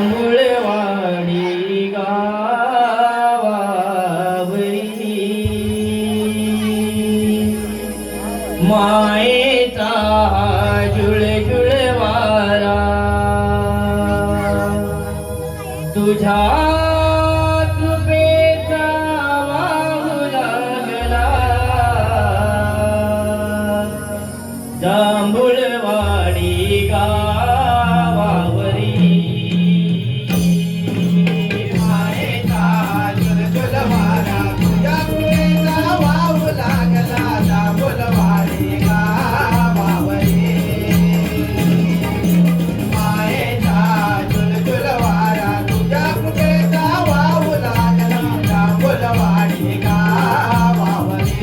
जांभूळवाडी गावावरी मायेचा जुळजुळ वारा तुझ्या कृपेचा वाहू लागला जांभूळवाडी गावावरी मायेचा जुळजुळ वारा तुझ्या कृपेचा वाहू लागला जांभूळवाडी गावावरी मायेचा जुळजुळ वारा तुझ्या कृपेचा वाहू लागला जांभूळवाडी गावावरी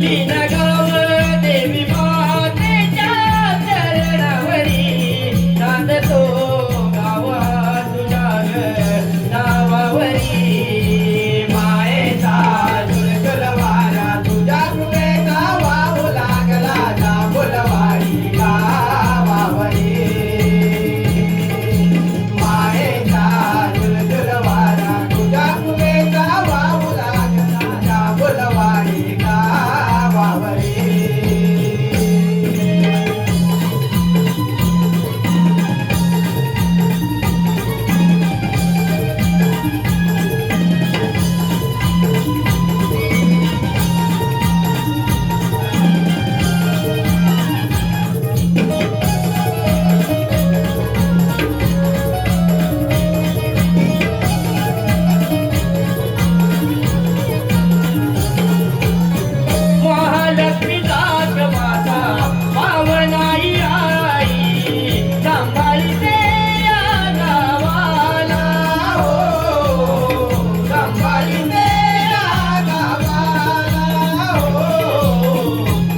तीन गाव देवी मातेच्या चरणावरी नांदतो गावा तुझ्या नावावरी मायेचा जुळजुळ वारा तुझ्या कृपेचा वाहू लागला जांभूळवाडी गावावरी मायेचा जुळजुळ वारा तुझ्या कृपेचा वाहू लागला जांभूळवाडी गावावरी महालक्ष्मी दास माता पावनाई आई सांभाळते या गावाला हो सांभाळते या गावाला हो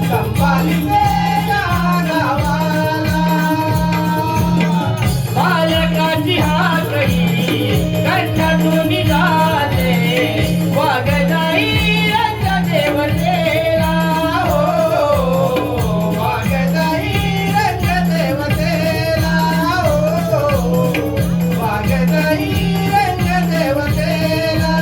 सांभाळते या गावाला बालकाची हाकही कंठातून जाते वाग जाई देवतेला हो वाग जाई देवतेला हो वाग जाई देवतेला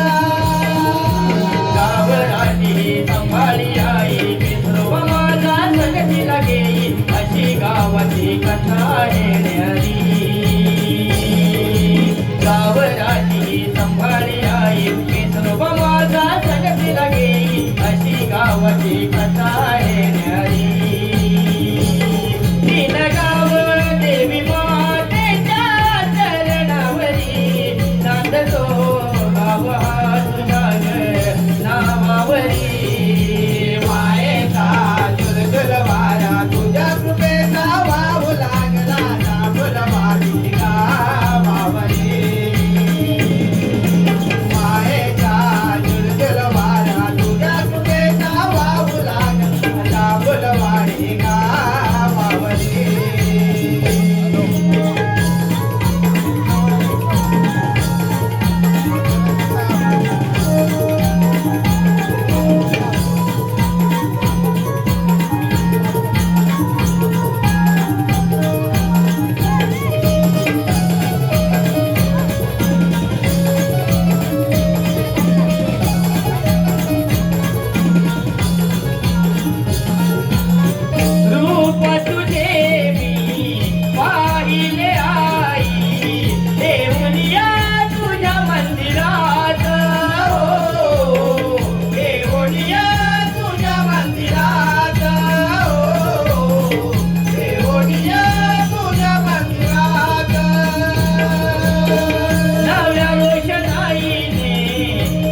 गावराची सांभाळी आई विसर्व माझा सगती लागेई अशी गावाची कथा येणारी गावराची सांभाळी आई विसर्व माझा सगती लागेई अशी गावाची कथा येणारी तीन गाव देवी मातेच्या चरणावरी नांदतो गावा तुझ्या नावावरी मायेचा जुळजुळ वारा तुझ्या कृपेचा वाहू लागला जांभूळवाडी गावावरी मायेचा जुळजुळ वारा तुझ्या कृपेचा वाहू लागला जांभूळवाडी गावावरी रूप तुझे मी पाहिले आई देवनिया तुझ्या मंदिरात हो देवनिया तुझ्या मंदिरात हो देवनिया तुझ्या मंदिरात नव्या रोषणाईने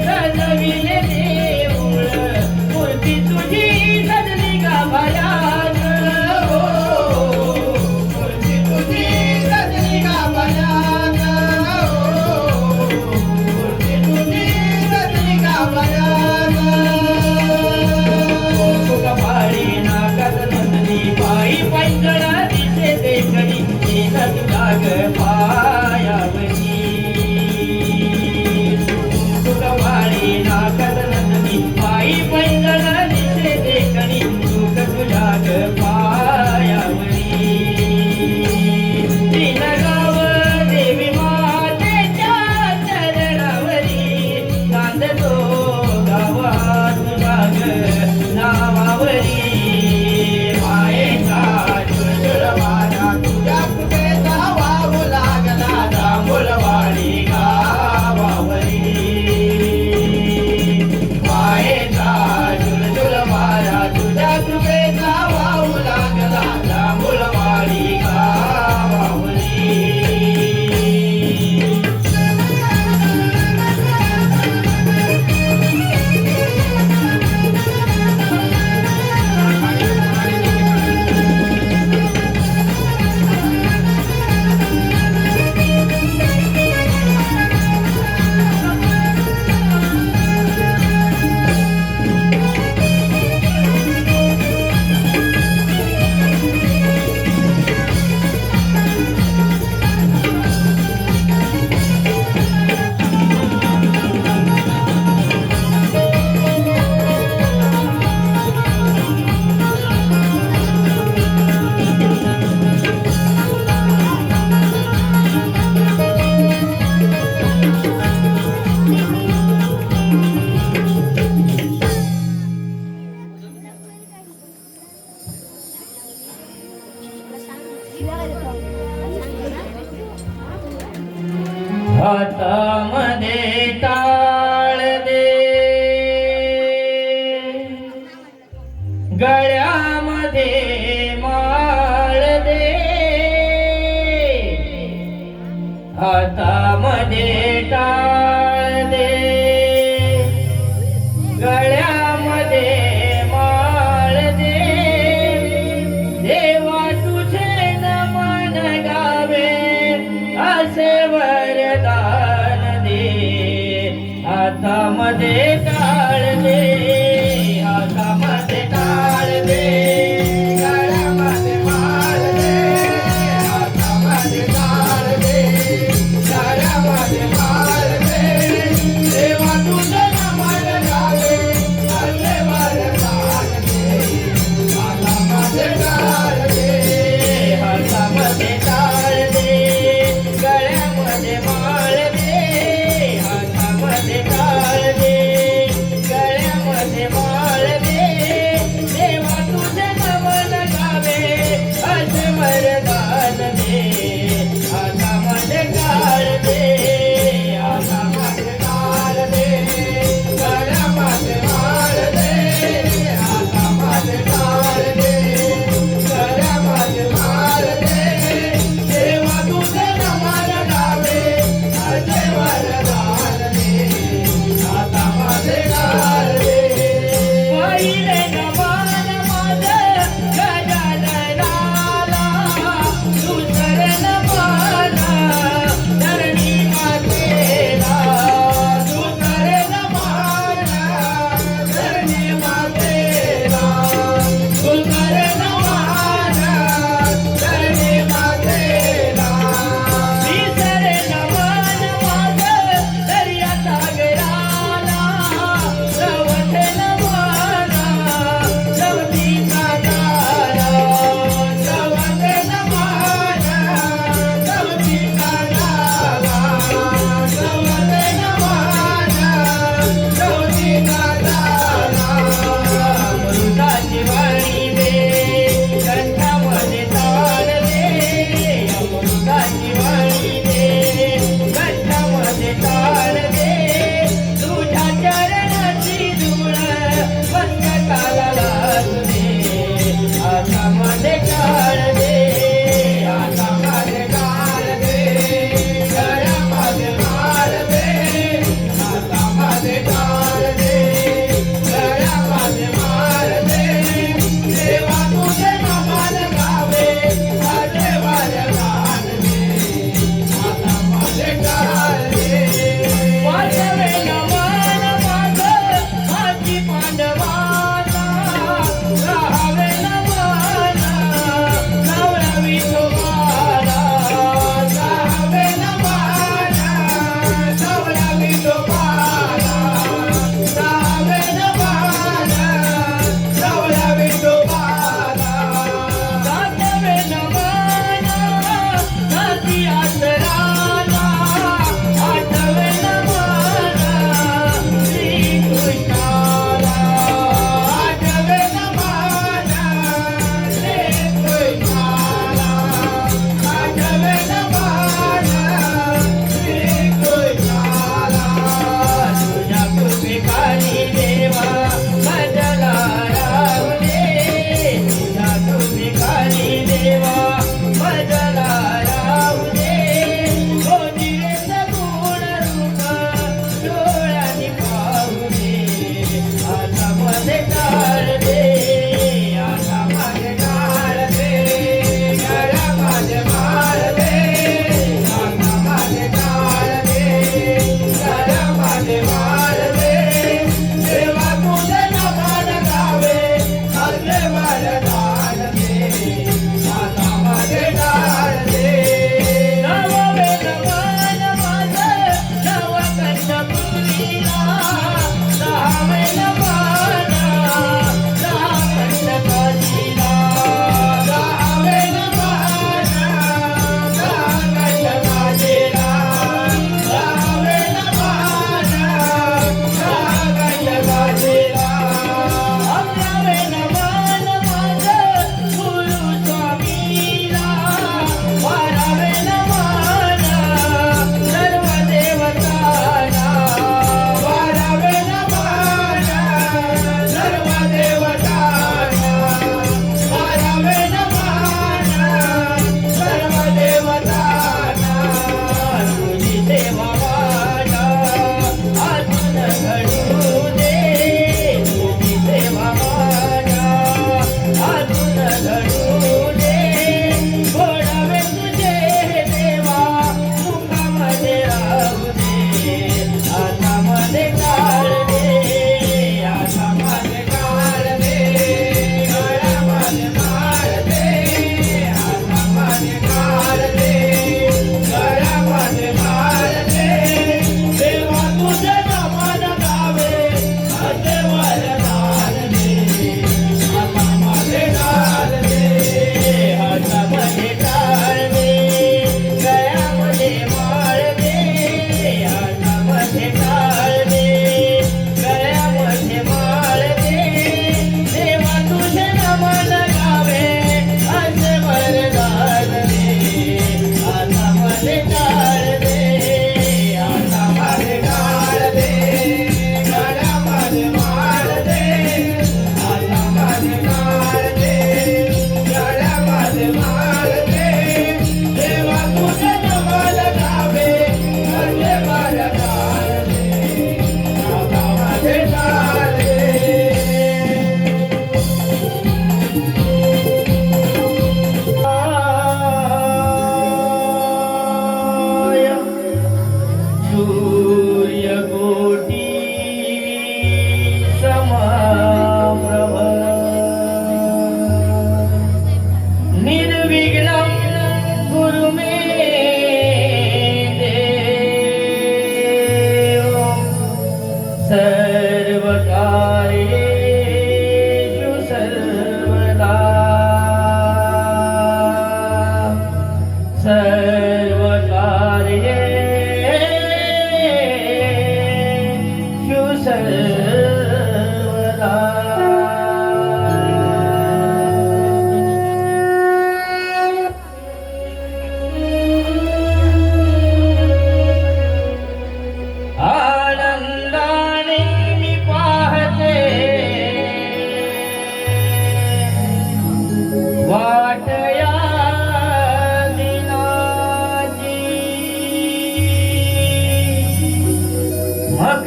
सजविले देऊळ मूर्ती तुझी सजली गाभाऱ्यात हो मूर्ती तुझी सजली गाभाऱ्यात हो मूर्ती तुझी सजली गाभाऱ्यात कपाळी नाकात नंदनी पायी पैंजणा दिसे देखणी येता तुला ग पायावरी कपाळी नाकात नंदनी पायी पैंजणा दिसे देखणी तुला ग पायावरी हातामध्ये टाळ दे, गळ्यामध्ये माळ दे, हातामध्ये टाळ दे, गळ्यामध्ये माळ दे, देवा तुझे नमन गावे असे वरदान दे, हातामध्ये टाळ दे, हातामध्ये टाळ दे, गळ्यामध्ये माळ दे, हातामध्ये टाळ दे, गळ्यामध्ये माळ दे, देवा तुझे नमन गावे असे वरदान दे, हातामध्ये टाळ दे, हातामध्ये टाळ दे, गळ्यामध्ये माळ दे, हातामध्ये टाळ दे,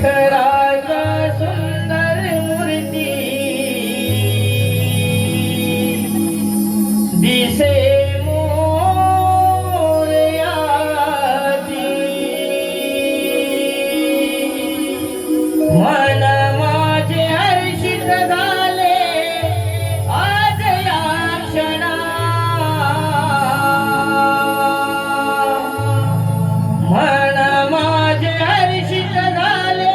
विठ्ठलाच्या सुंदर मूर्ती दिसे मोरयाची मन माझे हर्षित झाले आज या क्षणा मन माझे हर्षित झाले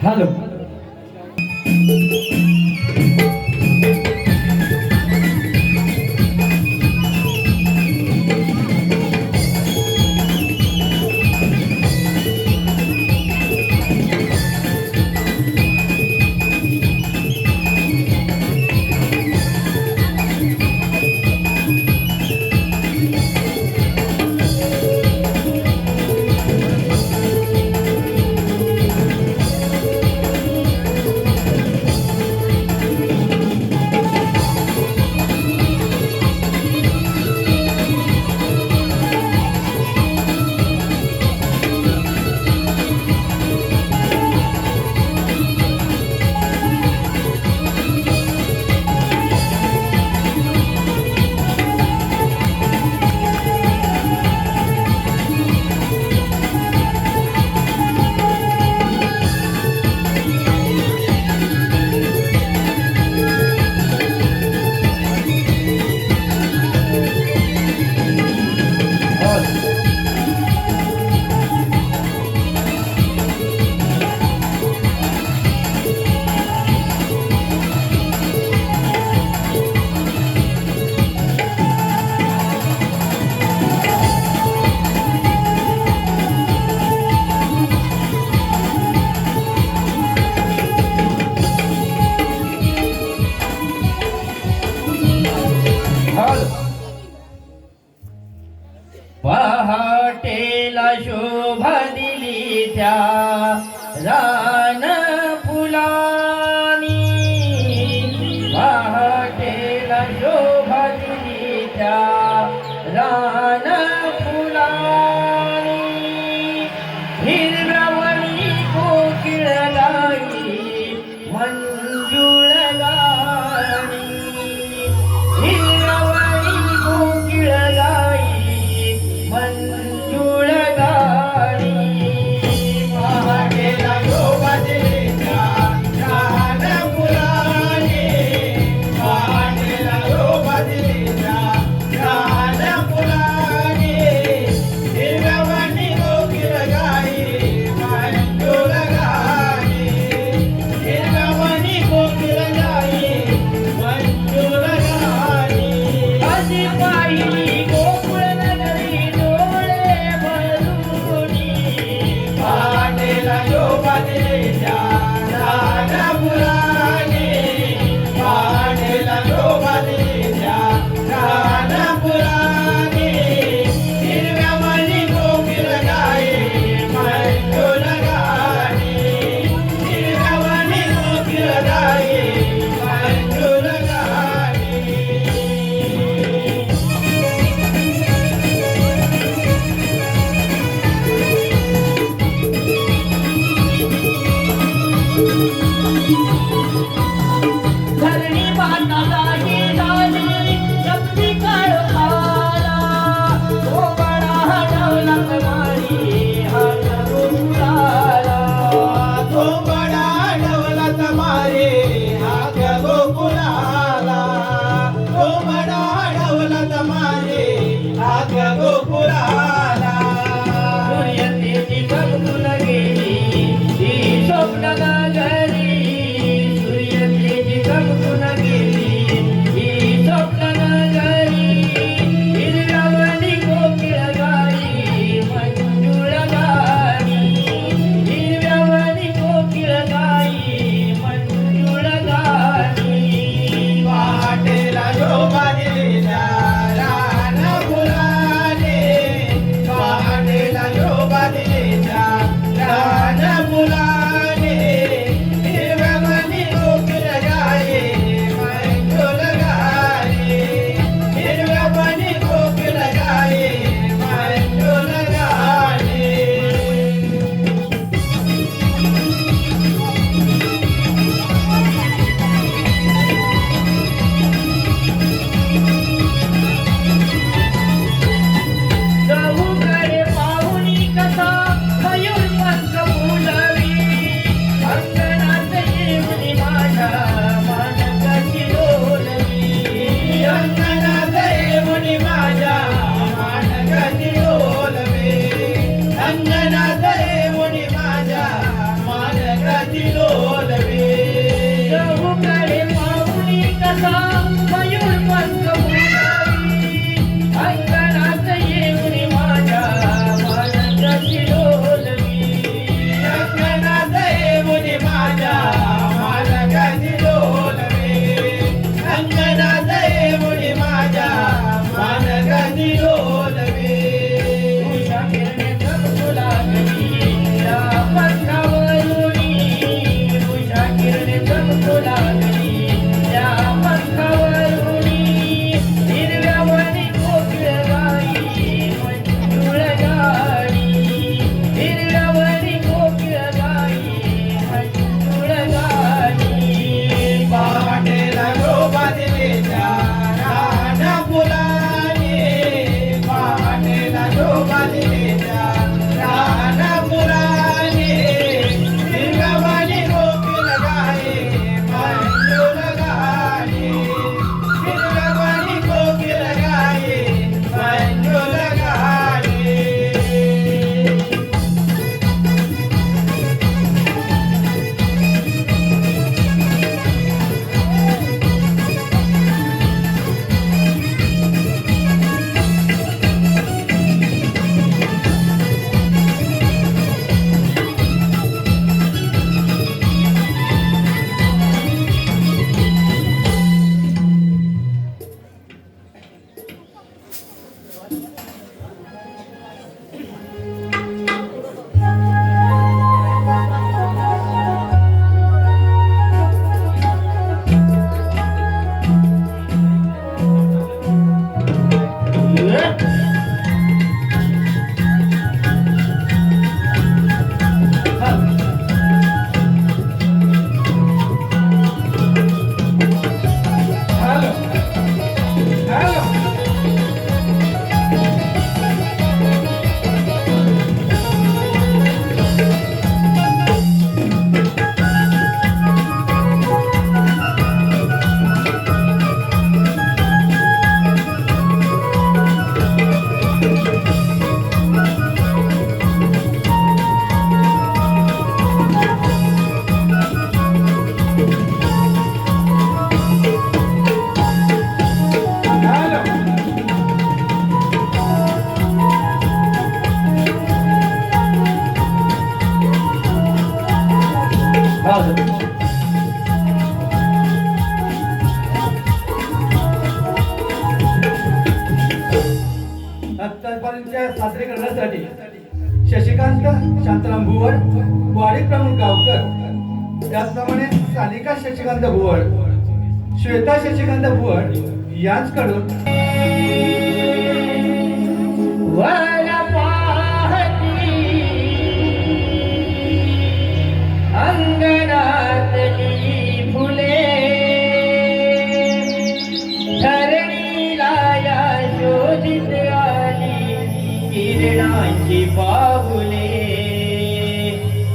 हॅलो पहाटेला शोभा दिली त्या रान फुलानी पहाटेला शोभा दिली त्या रान फुलानी हिरवणी कोकिळ गाई मंजुळ गाणी हिरवणी कोकिळ गाई मंजुळ गाणी पहाटेला शोभा दिलीच्या रान फुलानी पहाटेला शोभा दिलीच्या रान फुलानी हिरवणी कोकिळ गाई मंजुळ गाणी हिरवणी कोकिळ गाई मंजुळ गाणी अशी पाहिली गोकुळ नगरी डोळे भरूनी पहाटेला शोभा दिलीच्या रान फुलानी पहाटेला शोभा दिलीच्या रान फुलानी हिरव्यावणी कोकिळ गाई मंजुळ गाणी हिरव्यावणी कोकिळ गाई मंजुळ गाणी धरणी माताची झाली शक्ती काळोखाला तो बडा हटवला कमारी हात गोकुळाला तो बडा हटवला कमारी हात गोकुळाला तो बडा हटवला कमारी हात गोकुळाला सूर्यतेची बघून गेली ती स्वप्न नगरी लोलवे चहूकडे पाहुणी कसा मयूर पंख बोलावी अंगणात येऊन माझ्या मानकाची डोलवी अंगणात येऊन माझ्या मालकाची लोलवे अंगणात येऊन माझ्या मालकाची लोलवे उषा किरणे चमकू लागली त्या पंखावरुनी उषा किरणे चमकू लागली त्या पंखावरुनी हिरव्यावणी कोकिळ गाई मंजुळ गाणी हिरव्यावणी कोकिळ गाई मंजुळ गाणी पहाटेला शोभा दिलेच्या राना फुलाने पहाटेला शोभा दिलेच्या राना फुलाने हिरवानी कोकिल गाये मंजुळ गाणे हिरवानी कोकिल गाये मंजुळ गाणे हॅलो हॅलो हॅलो आतापर्यंतच्या सादरीकरणासाठी शशिकांत शांताराम भुवड वाडी प्रमुख गावकर त्याचप्रमाणे सानिका शशिकांत भुवड श्वेता शशिकांत भुवड यांचकडून वर पाहती अंगणातली फुले धरणीला या शोधित आली किरणाची पाऊले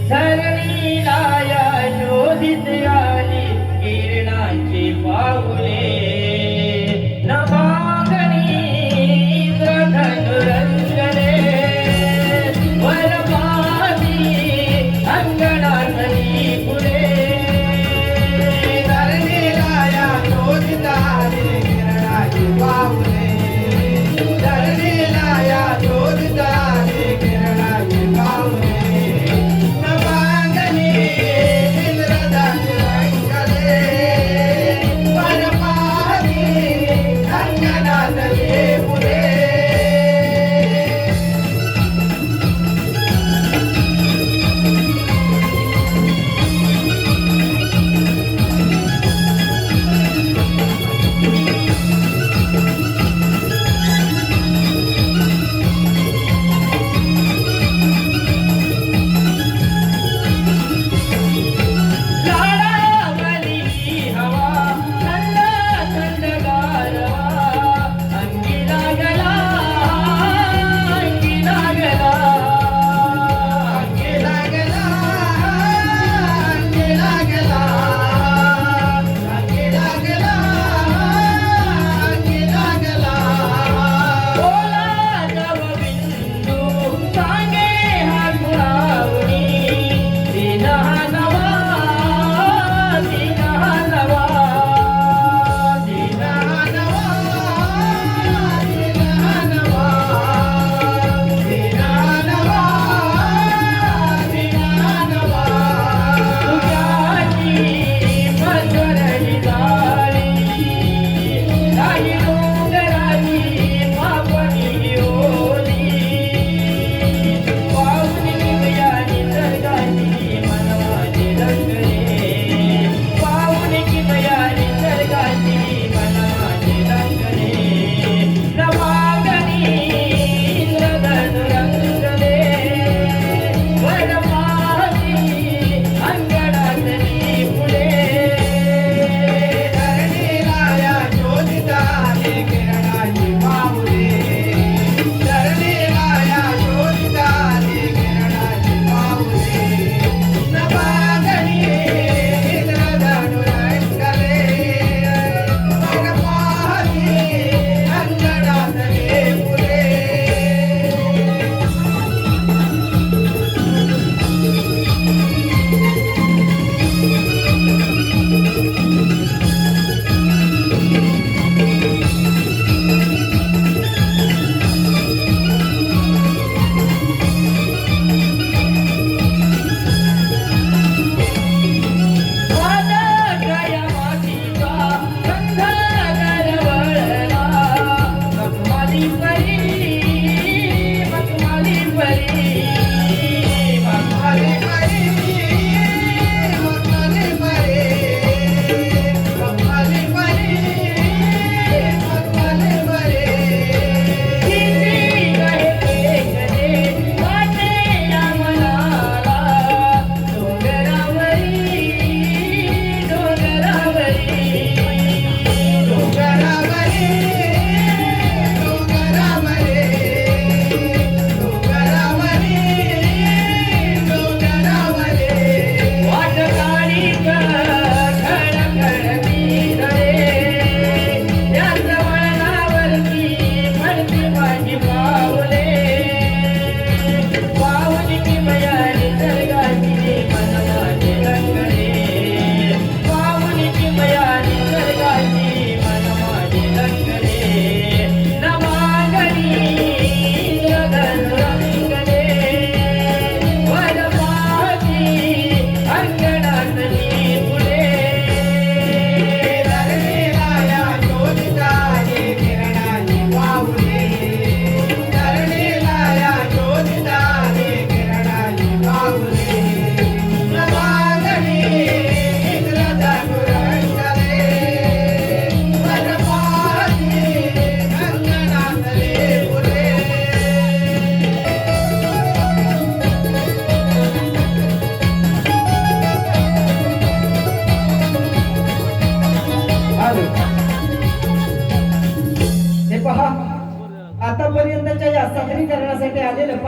धरणीला या शोधित आली किरणाची पाऊले नभागणी इंद्रधनु रंगले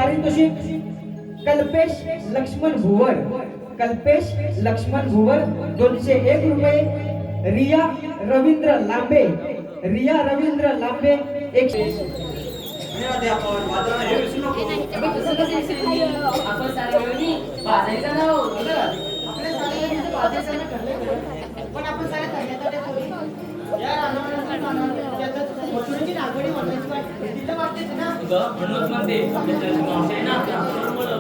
पारितोषिक कल्पेश लक्ष्मण भुवर, कल्पेश लक्ष्मण भुवर 201 रुपये. रिया रवींद्र लांबे, रिया रवींद्र लांबे 100. आपण सारे मिळून बाजायचं नाव पण आपण सारे या मशरूमची लागवडी वाटायची तिला वाटतेच ना म्हणूनच म्हणते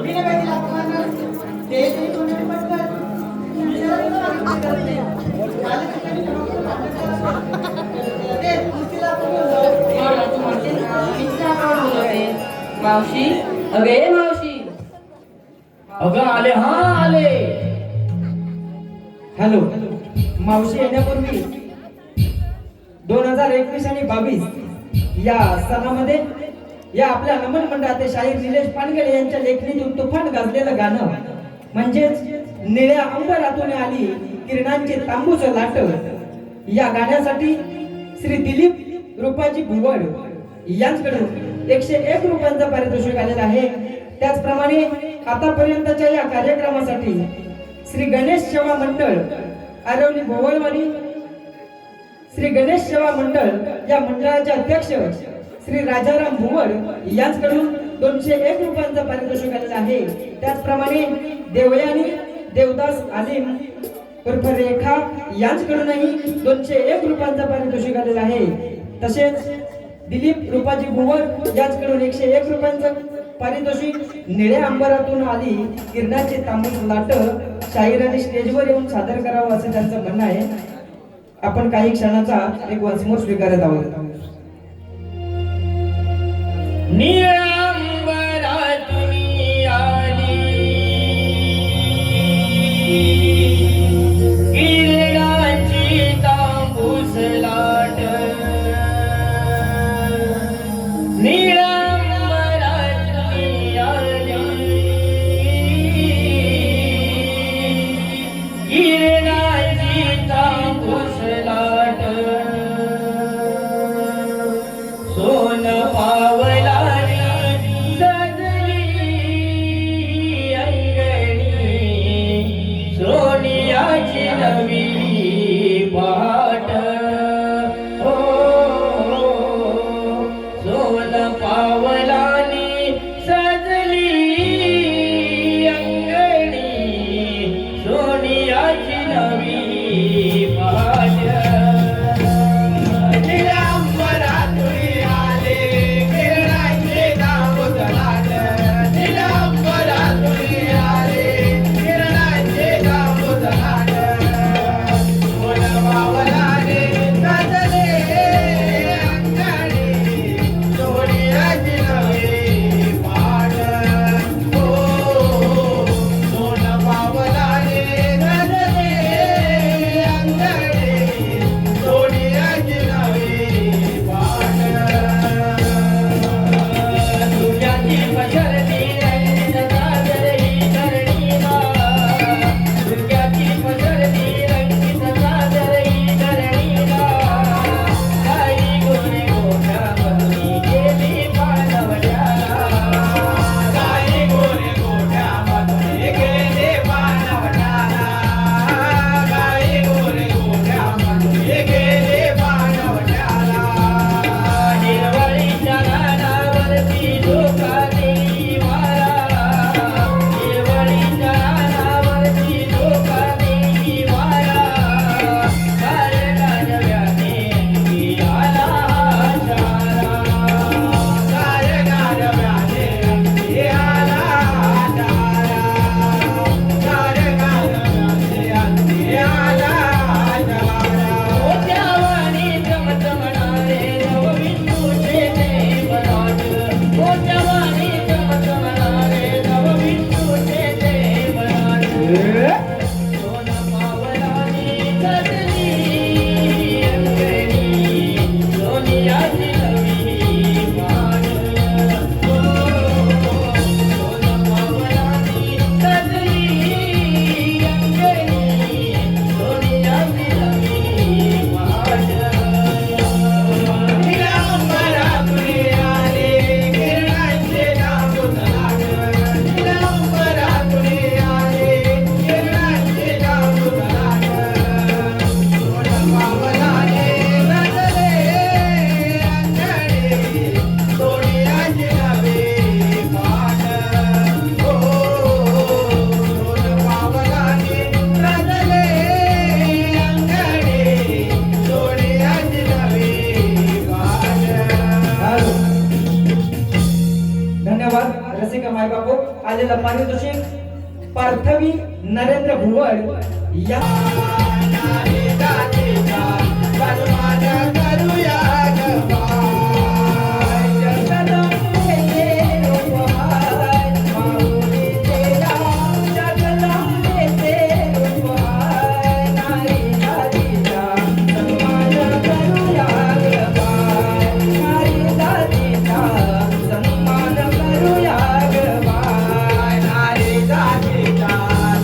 मी नाही माहिती लागणार ते कोणी पटकन मावशी अगे मावशी अगं आले हा आले. हॅलो, मावशी येण्यापूर्वी 2021 आणि 22 या सणामध्ये या आपल्या नमन मंडळाचे शाहीर निलेश पानगडे यांच्या लेखणीतून तुफान गाजलेलं गाणं म्हणजेच निळ्या अंबरातून आली किरणांचे तांबूच लाट, या गाण्यासाठी श्री दिलीप रूपाजी भुवड यांच्याकडून 101 रुपयांचं पारितोषिक आलेलं आहे. त्याचप्रमाणे आतापर्यंतच्या या कार्यक्रमासाठी श्री गणेश सेवा मंडळ आरवली भोवळवाडी, श्री गणेश सेवा मंडळ या मंडळाचे अध्यक्ष श्री राजाराम भुवड यांच्याकडून 201 रुपयांचं पारितोषिक आलेलं आहे. त्याचप्रमाणे देवयानी देवदास आलिम उर्फ रेखा यांच्याकडूनही 201 रुपयांचं पारितोषिक आलेलं आहे. तसेच दिलीप रूपाजी भुवड यांच्याकडून 101 रुपयांचं पारितोषिक. निळ्या अंबरातून आली किरणाची तांबूस लाट शाहिरांनी स्टेजवर येऊन सादर करावं असं त्यांचं म्हणणं आहे. आपण काही क्षणाचा एक वचमोर स्वीकारत आहोत. निळंबरातून आली किरणाची तांबूस लाट, निळंबरातून आली किरणाची तांबूस लाट. सोन पावलानी सजली अंगणी, सोनियाची नवी पहाट. हो सोन पावलानी सजली अंगणी, सोनियाची नवी पहाट. अंगणे आलेलं पारितोषिक पार्थवी नरेंद्र भुवड या नारी जातीचा सन्मान करूया ग बाय. जगदंबेचे रूपहाय माऊलीचेया, जगदंबेचे रूपहाय नारी जातीचा सन्मान करूया ग बाय. नारी जातीचा सन्मान करूया ग बाय. नारी जातीचा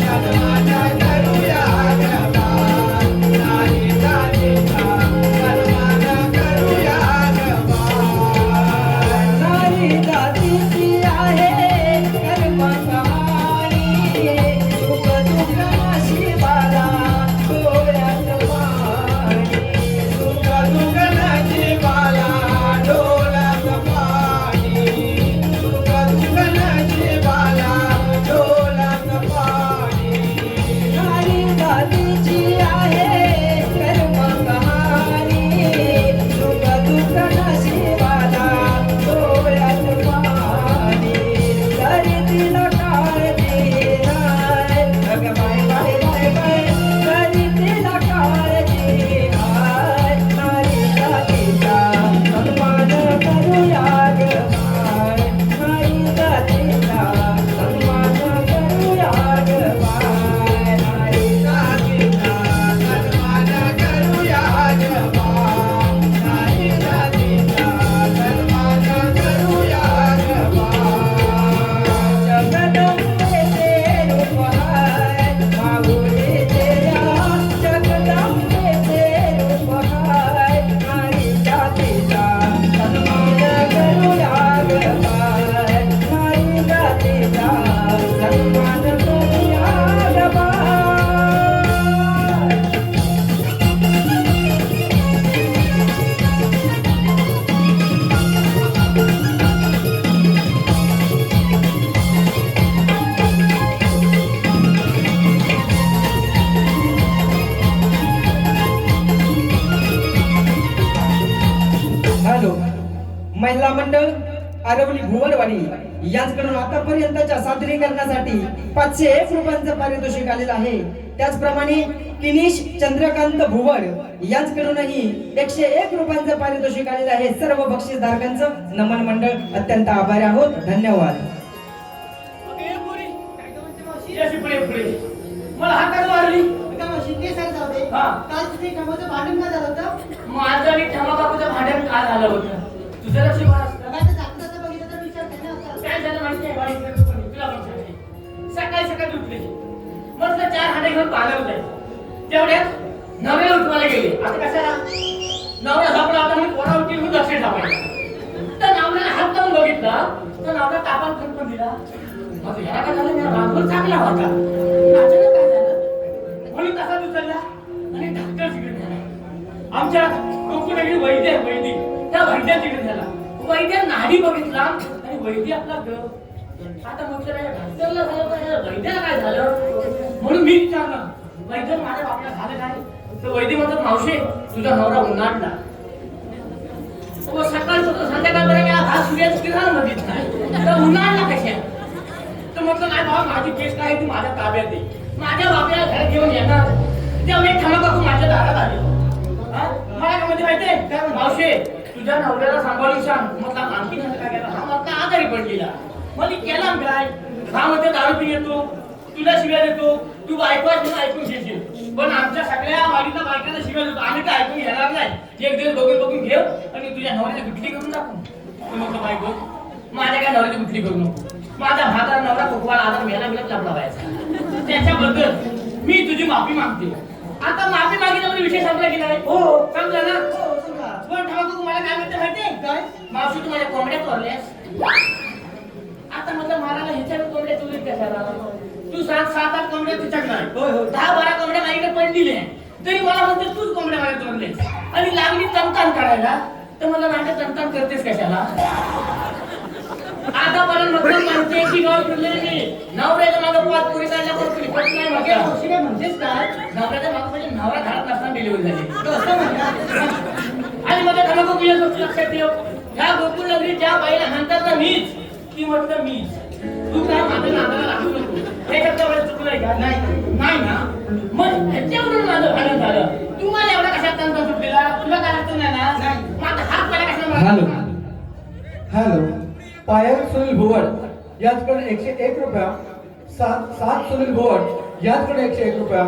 सन्मान करूया ग बाय. नारी जातीचा सन्मान करूया ग बाय. नारी जातीची आहे कर्म कहाणी, सुख दुःख नशिबाला डोळ्यात पाणी. सुख दुःख नशिबाला डोळ्यात पाणी. सुख दुःख नशिबाला डोळ्यात पाणी. नारी जातीची आहे कर्म कहाणी, सुख दुःख नशिबाला डोळ्यात पाणी. तरी तिला काळजी नाय, अगं बाय बाय बाय बाय, तरी तिला काळजी नाय. नारी जातीचा सन्मान करूया ग बाय. नारी जातीचा सन्मान करूया ग बाय. नारी जातीचा सन्मान करूया ग बाय. नारी जातीचा सन्मान करूया ग बाय. जगदंबेचे रूपहाय माऊलीचेया, जगदंबेचे रूपहाय नारी जातीचा सन्मान करूया ग बाय. नारी जातीचा सन्मान करूया ग बाय. हॅलो, महिला मंडळ आरवली भुवडवाडी यांच्याकडून आतापर्यंतच्या सादरीकरणासाठी 501 रुपयांचं पारितोषिक आलेलं आहे. त्याचप्रमाणे किनीश चंद्रकांत भुवड यांच्याकडूनही 101 रुपयांचं पारितोषिक आलेलं आहे. सर्व बक्षीसधारकांचं नमन मंडळ अत्यंत आभारी आहोत. धन्यवाद. अशी पुढे पुढे मला हातात मारली. एका मशीनने सांग जाऊ दे. हा. काल तुझे कामाचं भांडण का झालं होतं? माझं आणि ठमा काकूचं भांडण काय झालं होतं तुझं लक्ष मार. बघायचं जाता बघितलं तर विचार त्यांना होता. काय झालं माहिती आहे वाडीत तुला पण सांगते. सकाळी सकाळी उठले मस्त 4 हांडे घेऊन पाण्यावर जायचं. तेवढ्यात नवऱ्याला उठवायला गेले. आता कशाला नवरा झोपला होता म्हणून पोरा उठली म्हणून लक्ष ठेवायचं. तर नवऱ्याला हात लावून बघितला तर नवरा तापात फटकून दिला. मग ह्याला काय झालं मी रातभर चांगला होता अचानक काय झालं म्हणून तसा उचलला आणि डॉक्टर तिकडे झाला. आमच्या कोकणाकडे वैद्य आहे वैद्य त्या वैद्या तिकडे झाला. वैद्य नाडी बघितला आणि वैद्य आपला ग आता मग डॉक्टरला झालं तर वैद्याला काय झालं म्हणून मी विचारलं वैद्य माझ्या बापला झालं काय. तर वैद्य म्हणतात मावशे तुझा नवरा उन्हाळला. सकाळ संध्याकाळपर्यंत हा सूर्याचं किरण बघित नाही तर उन्हाळला कशा. तर म्हटलं नाही बाबा माझी केस काय ती माझ्या ताब्यात आहे. माझ्या बापाला घरात घेऊन येणार तेव्हा एक ठमा काकू माझ्या दारात आले. मला काय म्हणते माहितीये काय मावशे तुझ्या नवऱ्याला सांभाळून सांग. म्हटलं आणखी काय केला. हा म्हटलं आजारी पडलेला. मला केला काय हा म्हणते दारू पिऊन येतो तुला शिव्या देतो तू बायको म्हणून ऐकून घेशील. पण आमच्या सगळ्या वाडीतल्या बायकांना शिव्या देतो आम्ही काय ऐकून घेणार नाही. एक दिवस बघून बघून घेऊ आणि तुझ्या नवऱ्याची गुटली करून टाकू. तू म्हटलं बायको माझ्या काय नवऱ्याची गुटली करू नको. माझा भाता नवरा कोकवाला आधार मेला बिला लपला व्हायचा. त्याच्याबद्दल मी तुझी माफी मागते. आता माफी मागितल्यामध्ये विषय संपला की नाही. हो. समजा ना. हो, समजा. पण ठाकू तुम्हाला काय म्हणते माहितीये काय? मावशी तू माझ्या कोंबड्या चोरल्यास. आता म्हटलं मारायला ह्याच्या कोंबड्या चोरीत कशाला. तू 7-8 कोंबड्या तुझ्याकडे आहे. होय, होय. 10-12 कोंबड्या माझ्याकडे पण दिले तरी मला म्हणते तूच कोंबड्या माझ्या चोरले. आणि लागली तंतान करायला तर मला माझ्या तंतान करतेस कशाला. आतापर्यंत म्हटलं म्हणते की गाव फिरलेली मी नवऱ्याच्या मागं पाच पुरी काढल्या पण पुरी पट नाही मग म्हटलं. मावशी काय म्हणतेस काय? नवऱ्याच्या मागं म्हणजे नवरा घरात नसताना डिलिव्हरी झाली. तो असं म्हणला. आणि मध्ये धर्मगोकुल गोष्ट लक्षात ठेव. ह्या गोकुळ नगरीत ज्या बाईला म्हणतात ना मीच ती म्हटलं मीच. तू काय माझ्या नादाला लागू नको. हे करता वेळेस चुकलंय का? नाही ना. मग ह्याच्यावरून माझं भांडण झालं. तू मला एवढा कशात तंत्र सुटलेला? तुला काय अडचण नाही ना? माझा हात पहिला कशाला हॅलो. मारला? हॅलो. पायल सुनील भुवड याचकडून 101 रुपया. सात सुनील भुवड याचकडून 101 रुपया.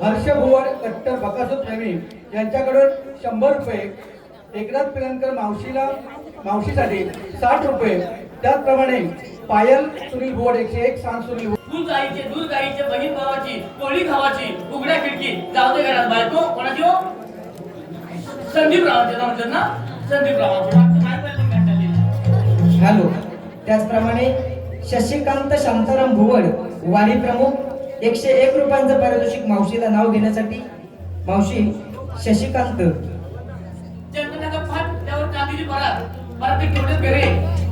हर्ष भुवड कट्टर बकासूर प्रेमी यांच्याकडून 100 रुपये. एकनाथ पिलनकर मावशीसाठी 60 रुपये. त्याचप्रमाणे पायल सुनील भुवड 101 सांग सुनील भुवड. दूध गाईचे बहीण भावाची पोळी खावाची उघड्या खिडकी जाऊ दे घरात. बायको कोणाची हो? संदीप रावांचे नाव म्हणतात ना? संदीप रावांचे काय पण कंटाळलेलं. हॅलो. त्याचप्रमाणे शशिकांत शांताराम भुवड वाडी प्रमुख 101 रुपयांचं पारितोषिक मावशीला नाव घेण्यासाठी. मावशी शशिकांत. चंद्रनगर फाट त्यावर चांदीची परत ते केवढे घरे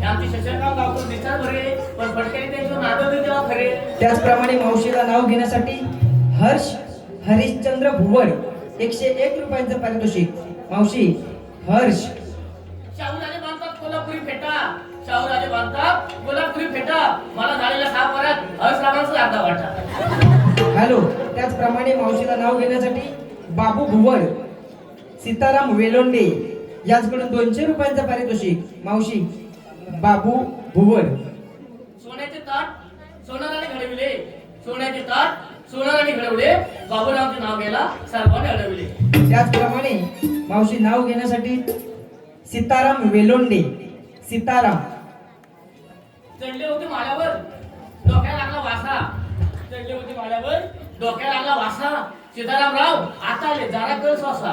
आमची शशिकांत गावकर दिसतात बरे पण फटकरी त्यांच्या नादवले तेव्हा खरे. त्याचप्रमाणे मावशीला नाव घेण्यासाठी हर्ष हरिश्चंद्र भुवड 101 रुपयांचं पारितोषिक. मावशी हर्ष. शाहूराजे बांधतात कोल्हापुरी फेटा. शाहूराजे बांधतात कोल्हापुरी फेटा. मला झालेल्या 6 परत हर्षरावांचा अर्धा वाटा. हॅलो. त्याचप्रमाणे मावशीला नाव घेण्यासाठी बाबू भुवड सीताराम वेलोंडे याचकडून 200 रुपयांचं पारितोषिक. मावशी बाबू भुवड. सोन्याचे ताट सोनाराने घडविले. सोन्याचे ताट सोनाराने घडवले. बाबूरावचे नाव घ्यायला सर्वांनी अडवले. त्याचप्रमाणे मावशी नाव घेण्यासाठी सीताराम वेलोंडे. सीताराम. चढले होते माळ्यावर डोक्याला लागला वासा. चढले होते माळ्यावर डोक्याला लागला वासा. सीतारामराव आता आले जरा कर श्वासा.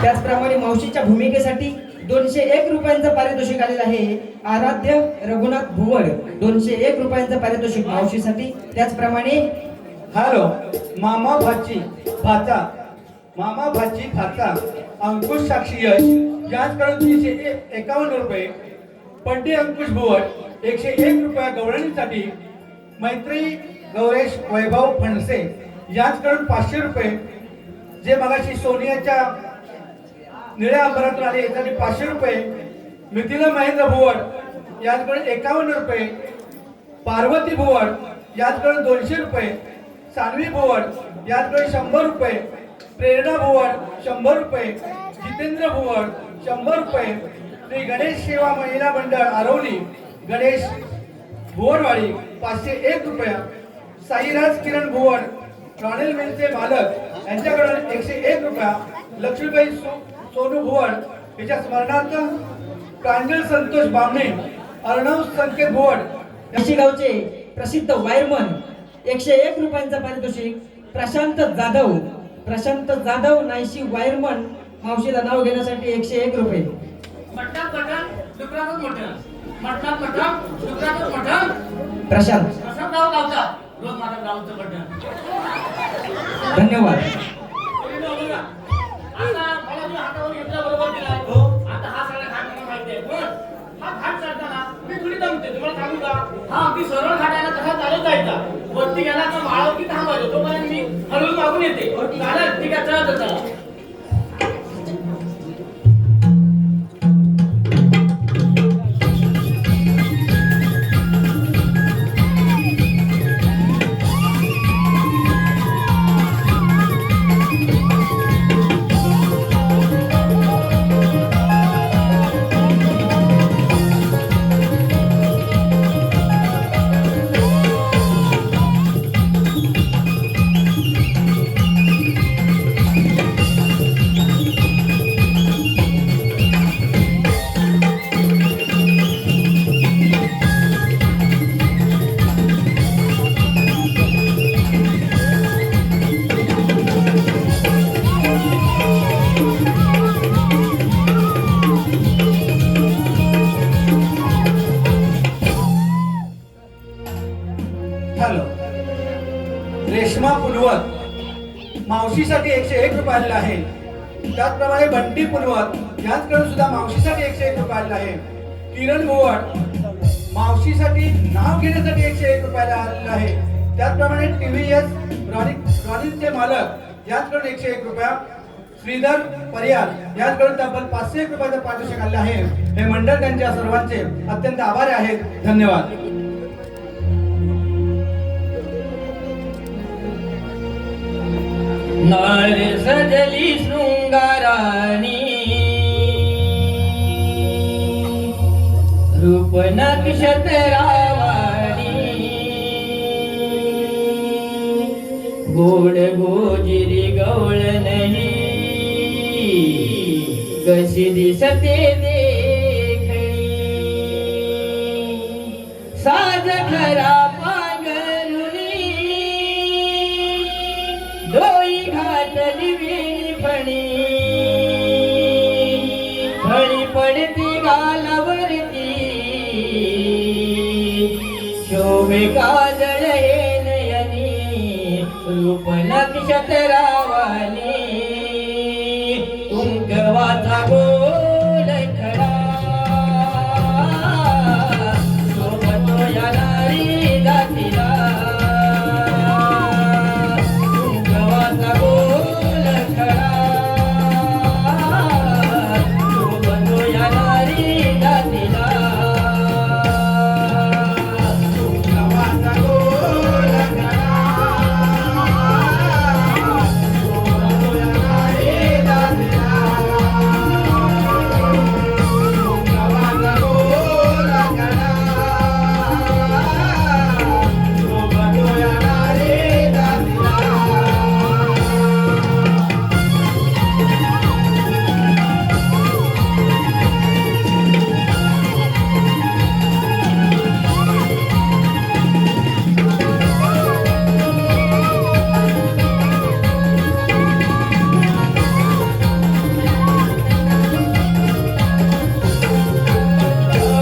त्याचप्रमाणे मावशीच्या भूमिकेसाठी 201 रुपयांचं पारितोषिक आलेलं आहे. आराध्य रघुनाथ भुवड 201 रुपयांचं पारितोषिक मावशीसाठी. त्याचप्रमाणे हॅलो. मामा भाची भाचा अंकुश साक्षी यश याचकडून 351 रुपये. पंडित अंकुश भुवड 101 रुपया गवळणीसाठी. मैत्री गौरेश वैभव फणसे याचकडून 500 रुपये. जे मगाशी सोनियाच्या निळ्या अंबरातून आले यासाठी 500 रुपये. मिथिला महेंद्र भुवड याचकडून 51 रुपये. पार्वती भुवड याचकडून 200 रुपये. सानवी भुवड याचकडे 100 रुपये. प्रेरणा भुवड 100 रुपये. जितेंद्र भुवड 100 रुपये. श्री गणेश सेवा महिला मंडळ आरवली गणेश भुवडवाडी 501 रुपया. साईराज किरण भुवड रॉनेल मिलचे मालक यांच्याकडून 101 रुपया. लक्ष्मीबाई सोनू भुवड याच्या स्मरणार्थ प्रांजल संतोष बामणे अर्णव संकेत भुवड गावचे प्रसिद्ध वायरमन 101 रुपयांचं पारितोषिक. प्रशांत जाधव नाईशी वायरमन मावशीला नाव घेण्यासाठी 101 रुपये. मटणात मटण डुकरातच मटण. मटणात मटण डुकरातच मटण. प्रशांत. प्रशांतराव गावचा रोज माझ्या गावचं मटण. धन्यवाद. आता मला जो हातावर घेतला बरोबर दिलाय. आता हा सगळा घाट मला माहिती आहे. पण हा घाट चढताना मी थोडी दमते तुम्हाला सांगू का? हा अगदी सरळ घाट आहे ना तसा चालत जायचा. वरती गेला तर माळावरती थांबायचो. तोपर्यंत मी हळूहळू मागून येते. चालत ठीक आहे चला चला. हॅलो. रेश्मा पुनवत मावशीसाठी 101 रुपये आलेला आहे. त्याचप्रमाणे बंटी पुनवत याचकडून सुद्धा मावशीसाठी 101 रुपये आलेला आहे. किरण भुवड मावशीसाठी नाव घेण्यासाठी 101 रुपयाला आलेला आहे. त्याचप्रमाणे TVS रॉनिलचे मालक याचकडून 101 रुपया. श्रीधर परियार याचकडून तब्बल 501 रुपयाचं पारितोषिक आलेलं आहे. हे मंडळ त्यांच्या सर्वांचे अत्यंत आभारी आहेत. धन्यवाद. नार सजली शृंगारानी रूप नक्षत्रावाणी गोड गोजिरी गवळ नाही कशी दिसते देखणी साज खरा पांघरुणी डोई घातली विणफणी फळी पडती गालावरती शोभे काजळ हे नयनी रूप नक्षत्रावाणी कुंकवाचा गोल खडा शोभतो या नारी जातीला कुंकवाचा गोल खडा शोभतो या नारी जातीला कुंकवाचा गोल खडा शोभतो या नारी जातीला. कुंकवाचा गोल खडा शोभतो या नारी जातीला.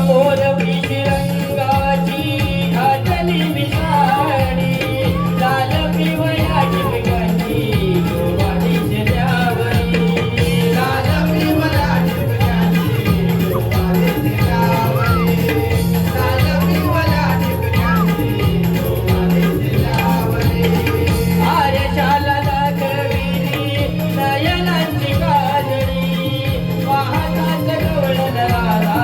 मोरपी रंगाची घातली मिसाळी लाल पिवळ्या टिपक्याची गोवाडीची द्यावरी लाल पिवळ्या टिपक्याची गोवाडीची द्यावरी. लाल पिवळ्या टिपक्याची गोवाडीची द्यावरी. आर्यशाला दाखविली नयनांची काजळी वाहतात गवळण राधा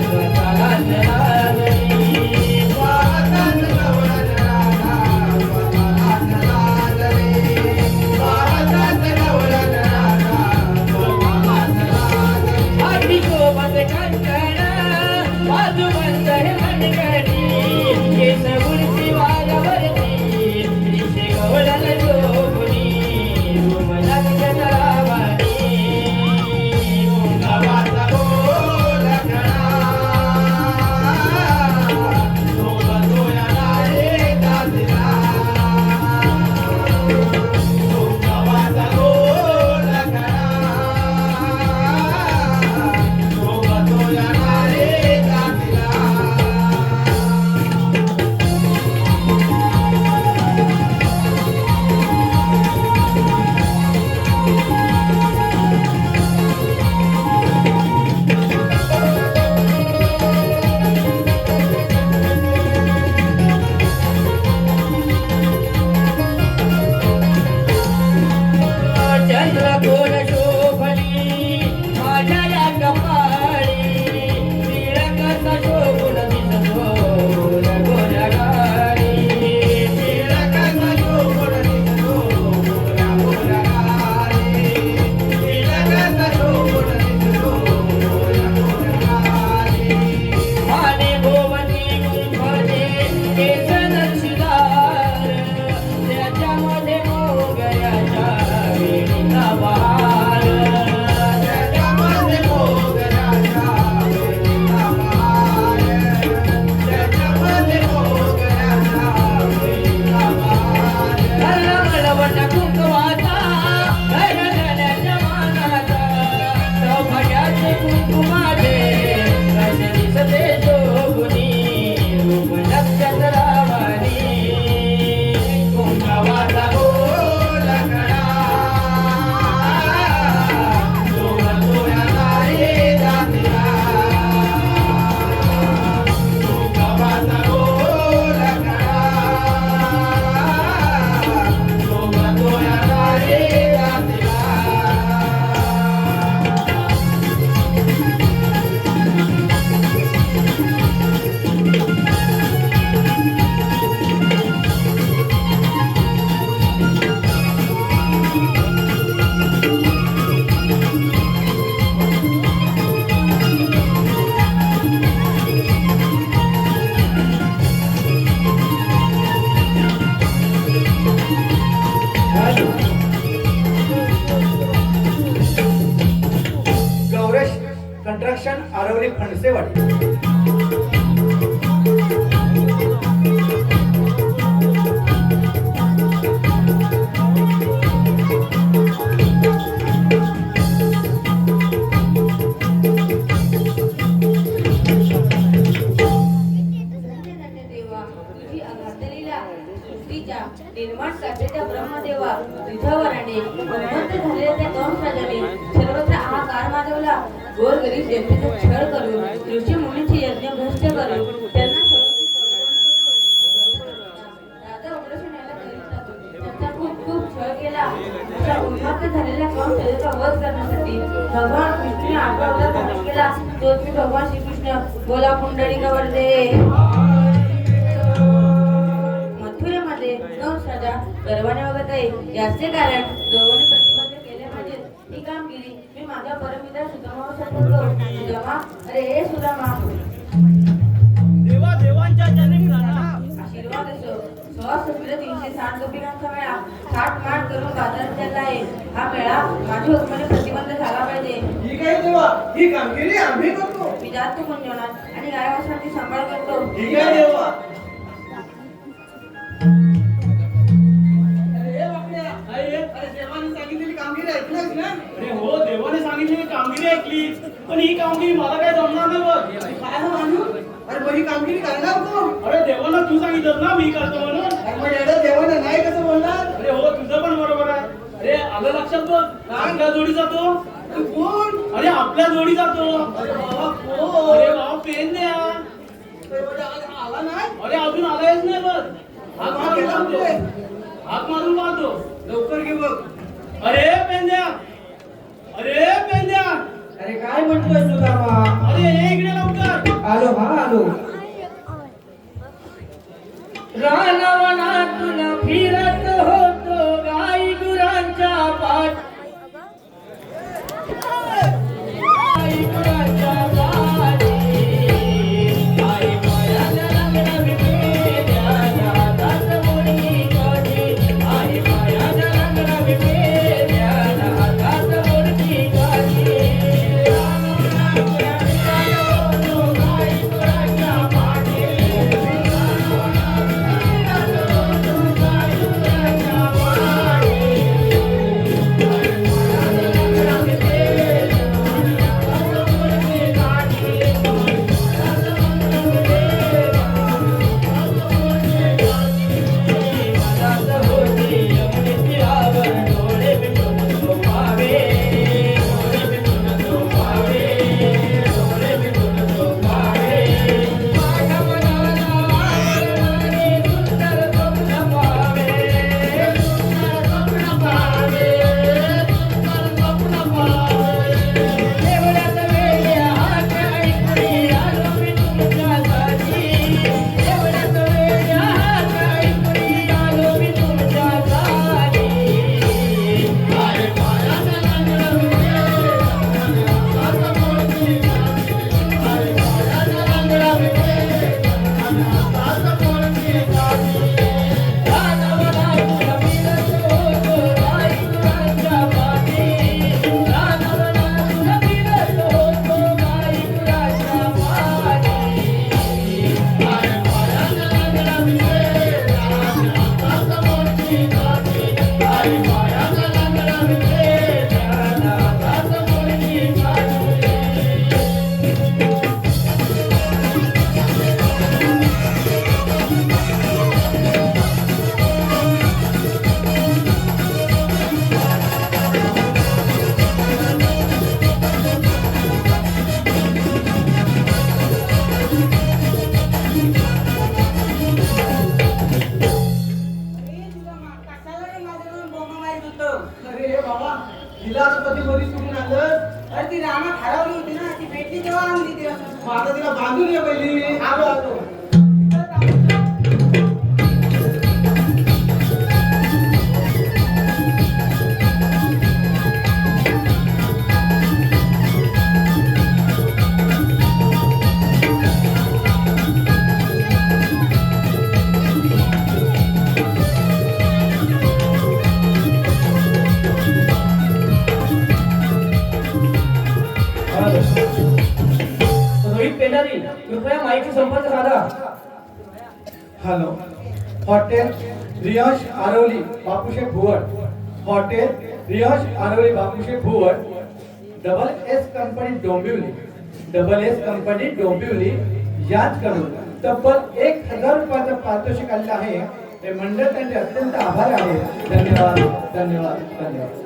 स्वतःलाच लागली वाहतात गवळण राधा स्वतःलाच लागली. वाहतात गवळण राधा स्वतःलाच लागली. आधी शोभत कंकण बाजूबंद हे मनगडी केस उडती वाऱ्यावरती दिशे गवळण शोभुनी रूप नक्षत्रावाणी कुंकवाचा गोल खडा शोभतो या नारी जातीला. कुंकवाचा गोल खडा शोभतो या नारी जातीला. चंद्रकोर शोभली माझ्या या कपाळी तिळकसा शोभून दिसतो गोऱ्या गाडी तिळकसा शोभून दिसतो गोऱ्या गोऱ्या गाडी. तिळकसा शोभून दिसतो गोऱ्या गोऱ्या गाडी. आणि भोवती गुंफते केस नक्षीदार त्याच्यामध्ये मोगऱ्याच्या वेणीचा बहार त्याच्यामध्ये मोगऱ्याच्या वेणीचा बहार. त्याच्यामध्ये मोगऱ्याच्या वेणीचा बहार. घरवट कुंकवाचा घरघण्याच्या मानाचा सौभाग्याचे कुंकुमाचे कसे दिसते शोभुनी रूप नक्षत्रावाणी कुंकवाचा गोल खडा आणि फणसेवाडी. देवा तुझी अगाधलेल्या सृष्टीच्या निर्माण करतेच्या ब्रह्मदेवा तुझ्या वराने उन्मत्त झालेल्या त्या कंसराजाने सर्वत्र हाहाकार माजवला. गोरगरीब जनतेचा छळ करून ऋषी मुनींचे यज्ञ भ्रष्ट करून त्यांना सर्वस्वी पळवून राजा उग्रसेन याला करीत त्यांचा खूप खूप छळ केला. अशा उन्मत्त झालेल्या कंसराजाचा वध करण्यासाठी भगवान विष्णूने आपला अवतार धारण केला. तोच मी भगवान श्रीकृष्ण. बोला पुंडलिक वरदे. मथुरेमध्ये कंस राजा गर्वाने वागत आहे. याचे कारण गौरवाने प्रतिबंध केले पाहिजे. ही कामगिरी मी माझ्या परमपिता सुदामावर सोपवतो. सुदामा, अरे हे सुदामा, देवा देवांच्या जननी राणा आशीर्वाद असो. सहस्र 360 गोपिकांचा मेळा 60 माठ करून बाजारात चालला आहे. हा मेळा माझ्या हुकमाने प्रतिबंध झाला पाहिजे. ठीक आहे देवा, ही कामगिरी आम्ही करतो. मी जातो कुंजवनात आणि गायवासाठी सांभाळ करतो. ठीक आहे देवा. अरे देवाने सांगितलेली कामगिरी ऐकलंस ना? अरे हो, देवाने सांगितलेली कामगिरी ऐकली, पण ही कामगिरी मला काय जमणार नाही बघ. काय हो मानू? अरे मग ही कामगिरी करणार कोण? अरे देवाला तू सांगितलं ना मी करतो म्हणून. अरे मग एवढं देवाने नाही कसं बोलणार? अरे हो, तुझं पण बरोबर आहे. अरे आलं लक्षात बघ, आपल्या जोडी जातो. अरे कोण? अरे आपल्या जोडी जातो. अरे बाबा कोण? अरे बाबा पेन द्या. आला नाही? अरे अजून आलायच नाही बघ. हाक हा, मारून गेला पाहतो. कुठे? हाक मारून पाहतो. लवकर घे बघ. अरे पेन द्या. अरे पेन द्या. अरे काय म्हणतोय सुदामा? अरे ये इकडे लवकर. आलो हा आलो. रानवनातून फिरत होतो गाई गुरांच्या पाठ. गाई गुरांच्या पाठी. गाई पायाला लागला विपेल्या, हातात मोडकी काठी. गाई पायाला लागला विपेल्या, हातात मोडकी काठी. रानवनातून फिरत होतो गाई गुरांच्या पाठी. अरे बाबा, तिला आता कधी बरी सोडून आलं? अरे ती रानात हरवली होती ना, ती भेटली तेव्हा आणली तिला. मग आता तिला बांधून ये पहिली. आलो आलो. महिलांनी कृपया माहिती संपर्क साधा. Hello, hotel Riyaz Aravali Bapushe Bhuvad, hotel Riyaz Aravali Bapushe Bhuvad, SS company Dombivli, SS company Dombivli याचकडून तब्बल 1000 रुपयाचं पारितोषिक आलेलं आहे. हे मंडळ त्यांचे अत्यंत आभारी आहे. धन्यवाद धन्यवाद धन्यवाद.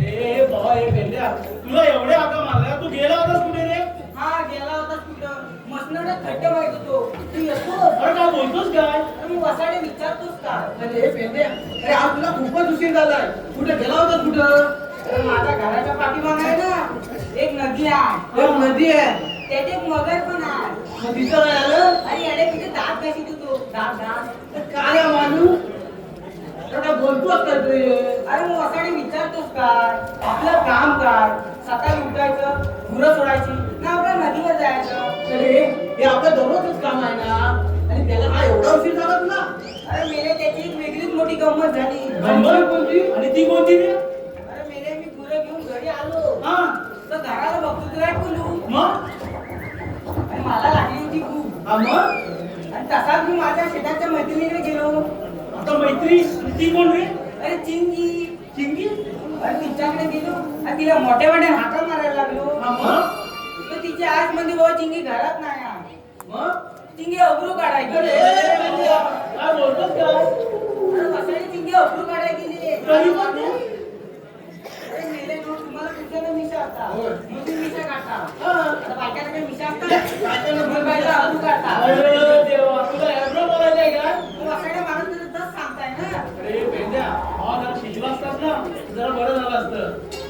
ए बाबा, हे पेंड्या, तुला एवढे आका मारल्या, तू गेला होतास कुठे रे? हा गेला होता कुठं मसनाडे थट्टे माहित होतो तू येतो. अरे काय बोलतोस काय? मी वसाडे विचारतोस का? अरे पेंडे, अरे आज तुला खूपच उशीर झालाय. कुठे गेला होता कुठं? अरे माझ्या घराच्या पाठीमागे आहे ना एक नदी आहे. एक नदी आहे त्यात एक मगर पण आहे. मग तिथं काय आलं? अरे अरे तिथे दात कशी देतो दात काय आहे माणूस? काय बोलतोस का तू? अरे मग वसाडे विचारतोस काय? आपलं काम काय? सकाळी उठायचं, गुरं सोडायची ना आपल्या नदीवर जायचं. अरे हे आपलं दररोजच काम आहे ना. आणि त्याला काय एवढा उशीर झाला तुला? अरे मेले त्याची एक वेगळीच मोठी गंमत झाली. गंमत कोणती? आणि ती कोणती रे? अरे मेले मी गुरं घेऊन घरी आलो हा, तर घराला बघतो तुला बोलू मग? आणि मला लागली होती खूप. हा, मग? आणि तसाच मी माझ्या शेताच्या मैत्रिणीकडे गेलो. आता मैत्री, आणि ती कोण रे? अरे चिंगी चिंगी? अरे तिच्याकडे गेलो आणि तिला मोठ्या मोठ्या हाका मारायला लागलो. हा, मग? तर तिची आज म्हणजे बाबा चिंगी घरात नाही आहे. मग? चिंगी अब्रू काढायची. अरे, काय बोलतोस काय? अरे वसाडी चिंगी अब्रू काढायची गेली. तरी पण तू? अरे मेले नो तुम्हाला कुठल्याला मिशा आता मग तुम्ही मिशा काढता. हा. आता बायकांना काही मिशा असतात मग बायका अब्रू काढता. अरे देवा, तुला एवढं बोलायचंय काय? मग वसाड्या माणूस तर तसं सांगताय ना. अरे पेंड्या, हा जरा शिजला असतास ना, जरा बरं झालं असतं.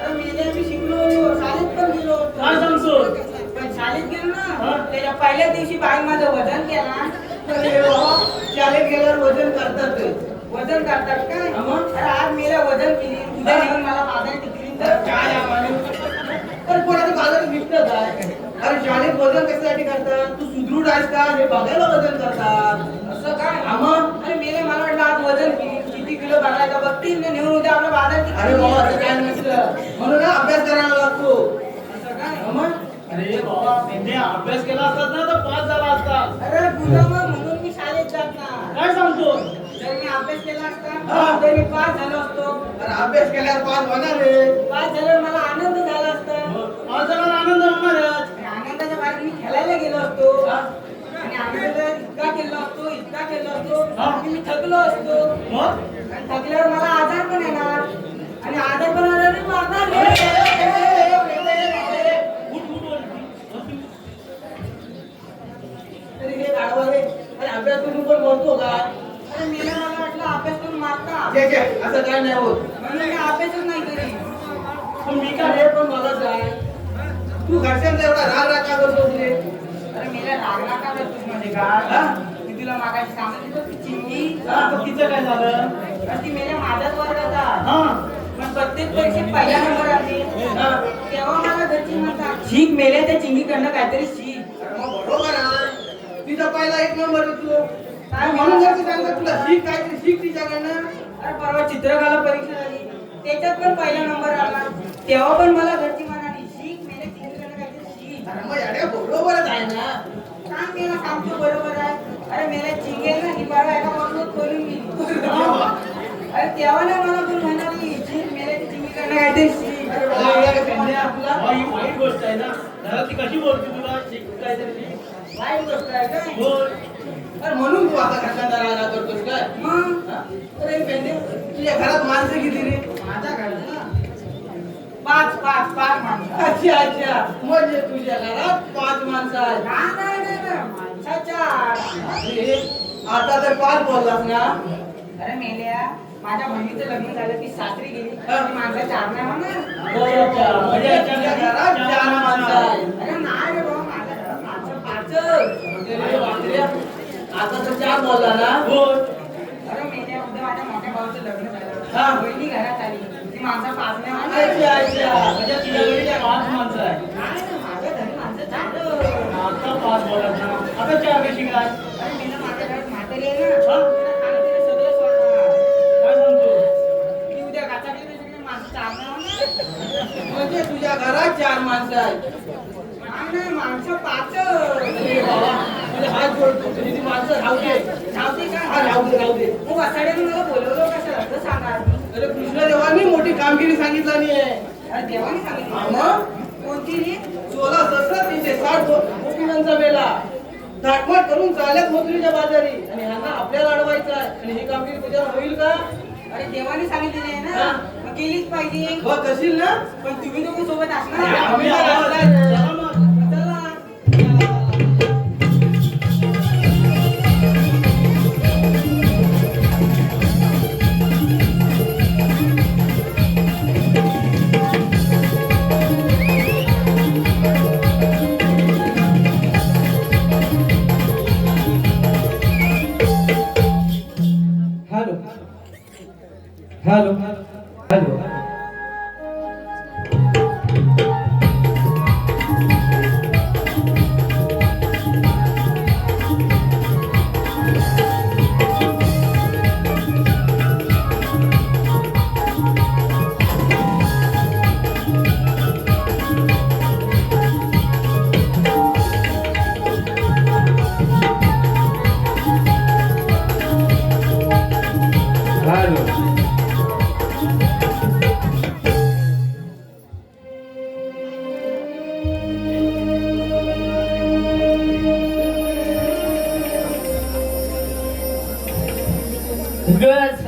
अरे मेले मी शिकलो शाळेत पण गेलो होतो. काय सांगतोस? पण शाळेत गेलो हा? ना त्याच्या पहिल्या दिवशी बाई माझं वजन केला. अरे बाबा, शाळेत गेल्यावर वजन करतात ते. वजन करतात काय? हा मग? अरे आज मेला वजन केली उद्या नेऊन मला बाजारात टिकली तर काय आहे माणूस? अरे कोणाचं बाजारात विकत आहे. अरे शाळेत वजन कशासाठी करतात? तू सुदृढ आहेस का हे बघायला वजन करतात. असं काय? हा मग? अरे मेले मला वाटलं आज वजन किती किलो बघायला बघतील ना नेऊन उद्या आपल्या बाजारात. अरे बाबा असं काय नसतं म्हणून ना अभ्यास करायला लागतो. असं काय? हा मग? अरे बाबा, पेंड्या, अभ्यास केला असतात ना तर पास झाला असता. अरे गुलाम म्हणून मी शाळेत जात ना. काय सांगतो? जर मी अभ्यास केला असता हा. तर मी पास झालो असतो. अरे अभ्यास केल्यावर पास होणार रे. पास झाल्यावर मला आनंद झाला असता. पास झाला आनंद होणारच. आणि आनंदाच्या बाहेर मी खेळायला गेलो असतो. हा. आणि आनंद इतका केला असतो हा. की मी थकलो असतो. मग? आणि थकल्यावर मला आजार पण येणार. आणि आजार पण आल्यावर मी मारणार. उठ, उठ, उठ. तरी हे गाढवा रे. अरे अभ्यास करून पण बोलतो का? अरे मेला मला वाटलं अभ्यास करून मारता. असं काय नाही होत. म्हणून मी अभ्यासच नाही करी. पण मी काय काय? हे पण मलाच आहे. तू घरच्यांचा एवढा राग राग का करतो तुझे? अरे मेला लागला का करतोस म्हणजे का? मी तुला मागाशी सांगितलं होतं ती चिंगी. हा, तर तिचं काय झालं? अरे ती मेल्या माझ्याच वर्गात आहे. हा. पण प्रत्येक परीक्षेत पहिला नंबर आले. हा. तेव्हा मला घरची म्हणतात शिक मेल्या त्या चिंगीकडनं काहीतरी शिक. अरे मग बरोबर आहे. तिचा पहिला 1 नंबर येतो. काय म्हणून जर सांगतात तुला शिक काहीतरी शिक तिच्याकडनं. अरे परवा चित्रकला परीक्षा झाली त्याच्यात पण पहिला नंबर आला. तेव्हा पण मला घरची म्हणाली शिक मेल्या चिंगीकडनं काहीतरी शिक. अरे मग याड्या बरोबरच आहे ना. सांग मेला सांगतो बरोबर आहे. अरे मेल्या चिंगेल ना ही परवा एका माणूस खोलून गेली. अरे तेव्हा नाही मला पण म्हणाली शिक मेल्या चिंगीकडनं काहीतरी शिक. अरे पेंड्या, हा, ही वाईट गोष्ट आहे ना. जरा ती कशी बोलते तुला? शिक काहीतरी शिक. वाईट गोष्ट आहे काय? बोल. अरे म्हणून तू आता कशाला राग करतोस काय? मग अरे पेंडे, तुझ्या घरात माणसं किती रे? माझ्या घरात ना पाच माणसं. अच्छा म्हणजे तुझ्या घरात 5 माणसं आहेत. नाही, माणसाच्या. अरे, आता तर 5 बोललास ना. अरे मेल्या माझ्या बहिणीचं लग्न झालं ती सासरी गेली ती माणसं 4 नाही होणार. अच्छा, म्हणजे तुझ्या घरात 4 माणसं आहेत. अरे नाही रे बाबा माझ्या घरात माणसं 5. अरे बापरे, आता तर 4 बोलला ना. बोल. अरे मेल्या उद्या माझ्या मोठ्या भावाचं लग्न झालं. हा. बहिणी घरात आली ती माणसं 5 नाही होणार. अच्छा म्हणजे तुझ्या घरी काय 5 माणसं आहे? नाही ना, माझ्या घरी माणसं 4. आता 5 बोलायचं. आता 4 कशी काय? अरे मेल्या माझ्या घरात म्हातारी आहे ना. हा? तिला खाणं पिणं सगळं सोडणार. काय सांगतो? ती उद्या गाचाकडे सगळे माणसं 4 नाही होणार. म्हणजे तुझ्या घरात माणसं आहेत नाही माणसं पाच हात जोडतो तुझी ती माणसं राहू दे का हा राहू दे मग वासाड्याने मला बोलवलं कसं असं सांगा आधी. अरे कृष्णदेवांनी मोठी कामगिरी सांगितली आहे अरे देवाने हा सांगितलं मग कोणती रे 16,360 गोपिकांचा मेला थाटमाट करून चालत मथुरीच्या बाजारी आणि ह्यांना आपल्याला अडवायचं आहे आणि ही कामगिरी तुझ्या होईल का अरे देवाने सांगितलेलं आहे ना हा. मग केलीच पाहिजे हो तशील ना पण तुम्ही दोघं सोबत अरे, असणार आम्ही तर आहोत. चला मग. चला हॅलो हॅलो हॅलो हॅलो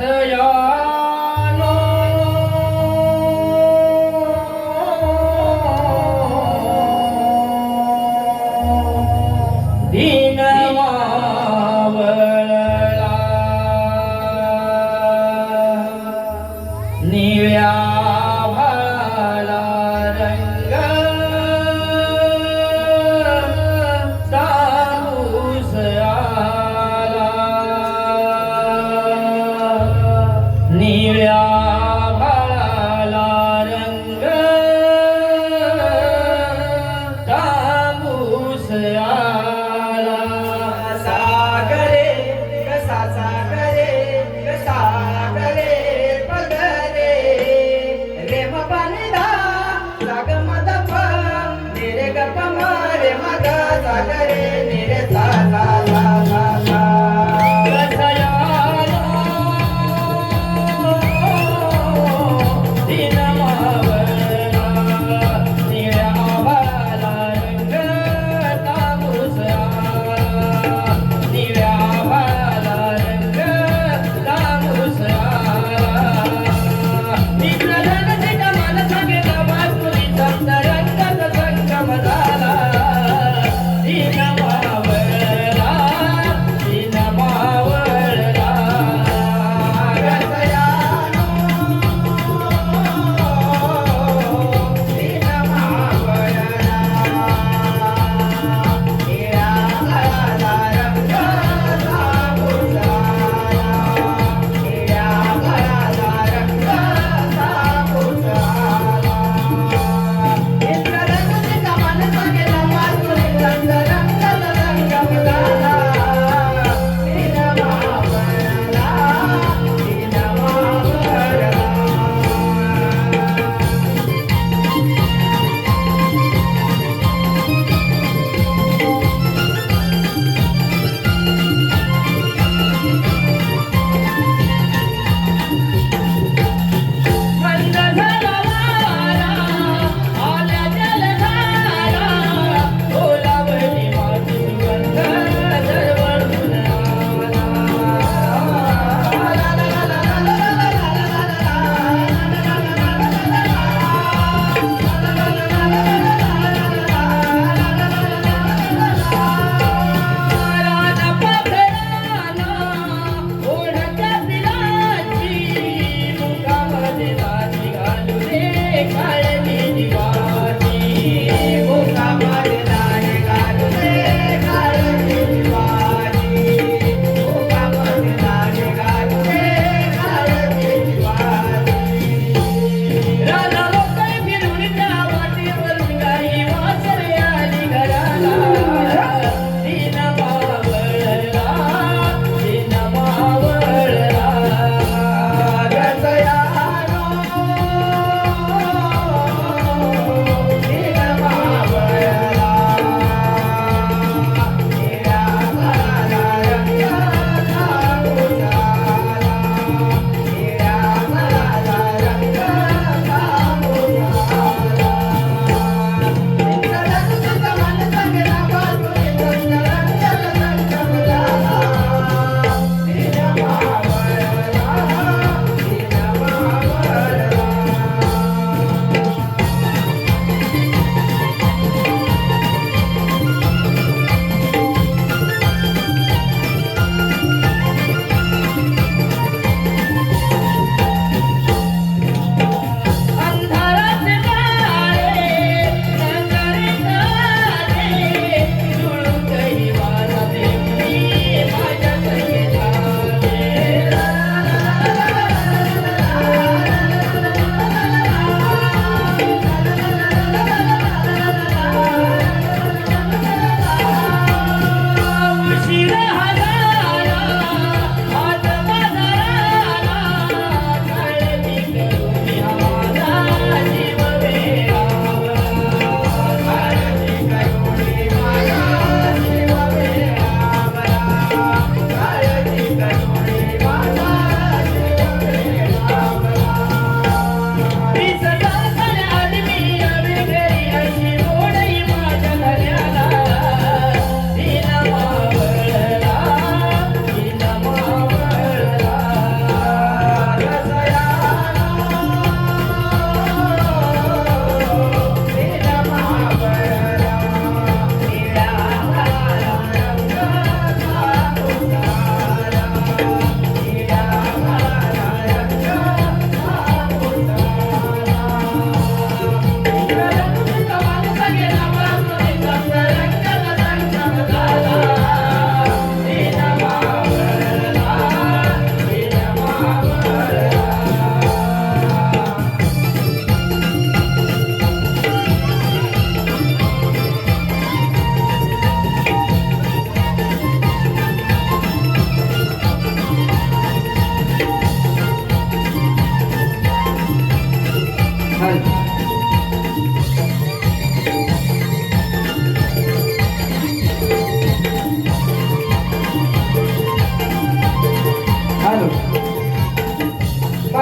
गसयानो दीनमावळला निळ्या भाला रंग साऊस आला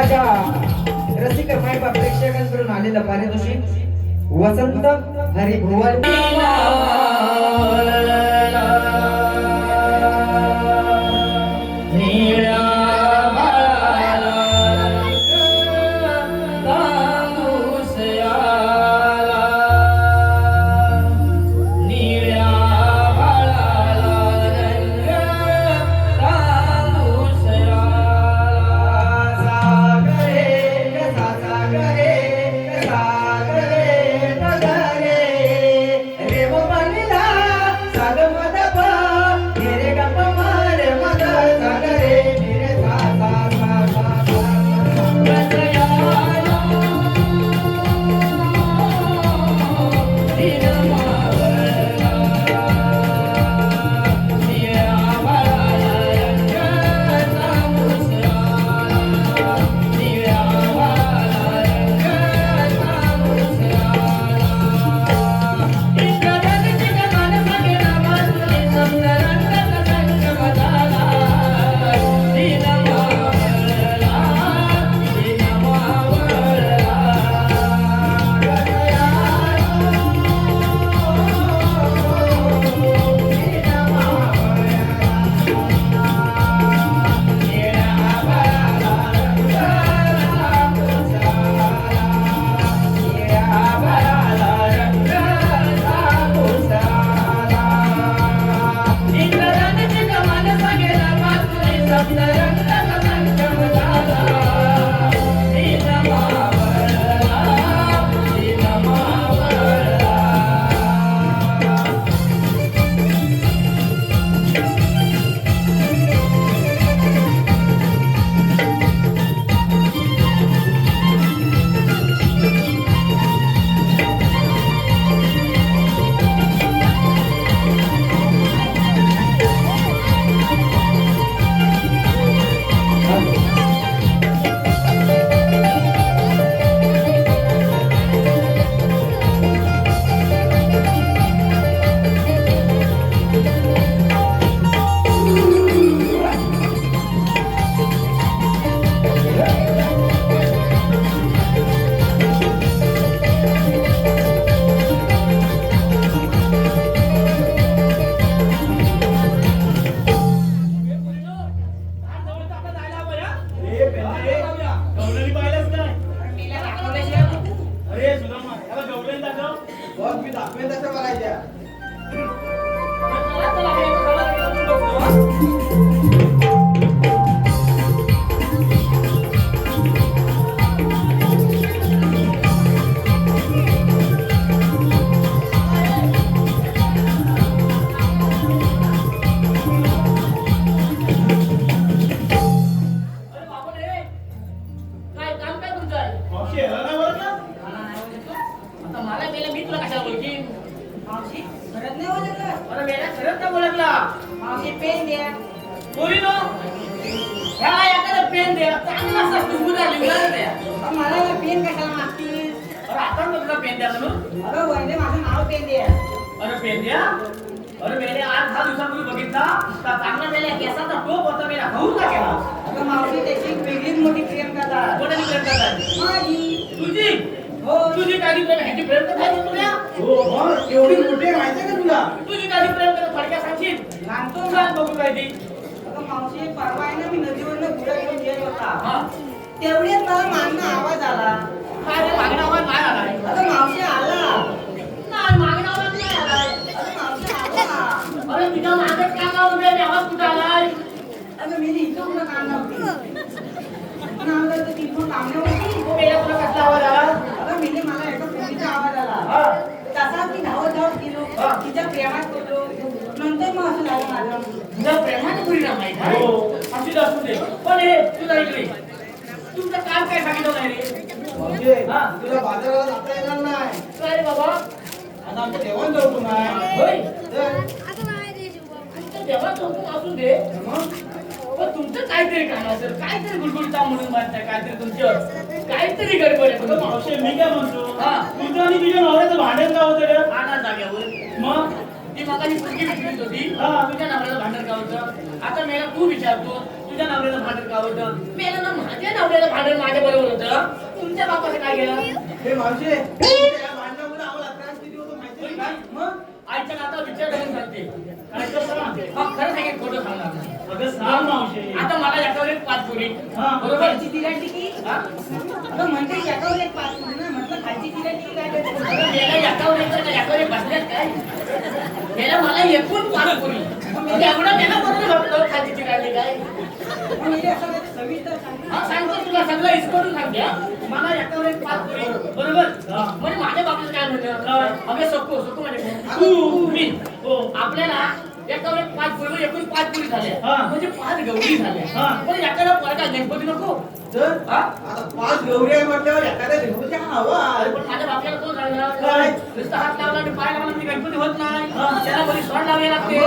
माझ्या रसिक मायबा प्रेक्षकांकडून आलेलं पारितोषिक वसंत हरिभुवन बघ मी दाखवेन तसं करायच्या अरे मेले 8-10 दिवसापूर्वी बघितला तर चांगला मेल्या केसाचा टोप होता मेला भाऊ का केला आता मावशी त्याची वेगळीच मोठी प्रेम कथा कोणाची प्रेम करतात माझी तुझी हो तुझी काही प्रेम ह्याची प्रेम कथा आहे तुला हो मग एवढी मोठी आहे माहिती आहे का तुला तुझी काही प्रेम करत थोडक्यात सांगशील सांगतो सांग बघू काय ती आता मावशी परवा आहे ना मी नदीवरनं गुरा घेऊन येत होता हा तेवढ्यात मला मागणं आवाज आला काय रे मागणा आवाज नाही आलाय आता मावशी आला नाही मागणा आवाज नाही आलाय आता मावशी आला अरे तुझ्या मागे काय गाव उभे आहे आवाज कुठे आलाय आता मी इथं कुठं काम नव्हती नावलं तर तिथून काम नव्हती तो मेला तुला कसला आवाज आला आता मी मला एका मुलीचा आवाज आला हा तसा मी धावत धावत गेलो हा. तिच्या प्रेमात पडलो नंतर मग असं झालं माझं तुझा प्रेमाचा परिणाम आहे का हो असू दे असू दे पण हे तुझा इकडे तुमचं काम काय सांगितलं नाही रे म्हणजे हा. तुला बाजाराला जाता येणार नाही काय रे बाबा आता आमचं जेवण जाऊ नाही होय तर तुमचं जेव्हा चौकून असू दे पण तुमचं काहीतरी काम असेल काहीतरी गुलगुलता म्हणून म्हणताय काहीतरी तुमचं काहीतरी गडबड आहे तुमचं. मावशी मी काय म्हणतो हा. तुझं आणि तुझ्या नवऱ्याचं भांडण का होतं रे आना जाग्यावर मग ती मगाची मुलगी विचारत होती हा. तुझ्या नवऱ्याचं भांडण का होतं आता मेला तू विचारतो तुझ्या नवऱ्याचं भांडण का होतं मेला ना माझ्या नवऱ्याचं भांडण माझ्या बरोबर होतं तुमच्या बापाचं काय केलं हे मावशी या भांडणामुळे आम्हाला त्रास किती होतो माहिती आहे का? मग आईच्या नाता विचार करून सांगते काय तर सांग. मग खरं सांगेल खोटं सांगणार नाही. अगं सांग मावशी. आता मला याच्यावर एक 5 पुरी हा. बरोबर खालची तिराटी की हा? अगं म्हणते एकावर एक पाच ना म्हटलं खालची तिराटी की काय करते? अगं, याला याच्यावर येतं का याच्यावर एक बसल्यात काय याला मला एकूण 5 पुरी एवढं त्याला बरोबर म्हटलं खाली चिरायली काय मग हे असं काही सविस्तर सांग. हा सांगतो तुला सगळं इस्करून सांगते हा. मला याच्यावर एक 5 पुरी बरोबर हा. म्हणजे माझ्या बाबतीत काय म्हणणं काय? अगं सखू सखू म्हणजे कोण? तू. मी हो. आपल्याला याच्यावर एक 5 पुरी एकूण 5 पुरी झाल्या हा. म्हणजे 5 गौरी झाल्या हा. पण याच्याला पोरगा गणपती नको तर हा? आता 5 गौरी आहे म्हटल्यावर एखाद्या गणपती हवा अरे पण माझ्या बापल्याला कोण सांगणार काय? नुसतं हात लावला आणि पाय लावला म्हणजे गणपती होत नाही हा. त्याला बरी सण लावावी लागते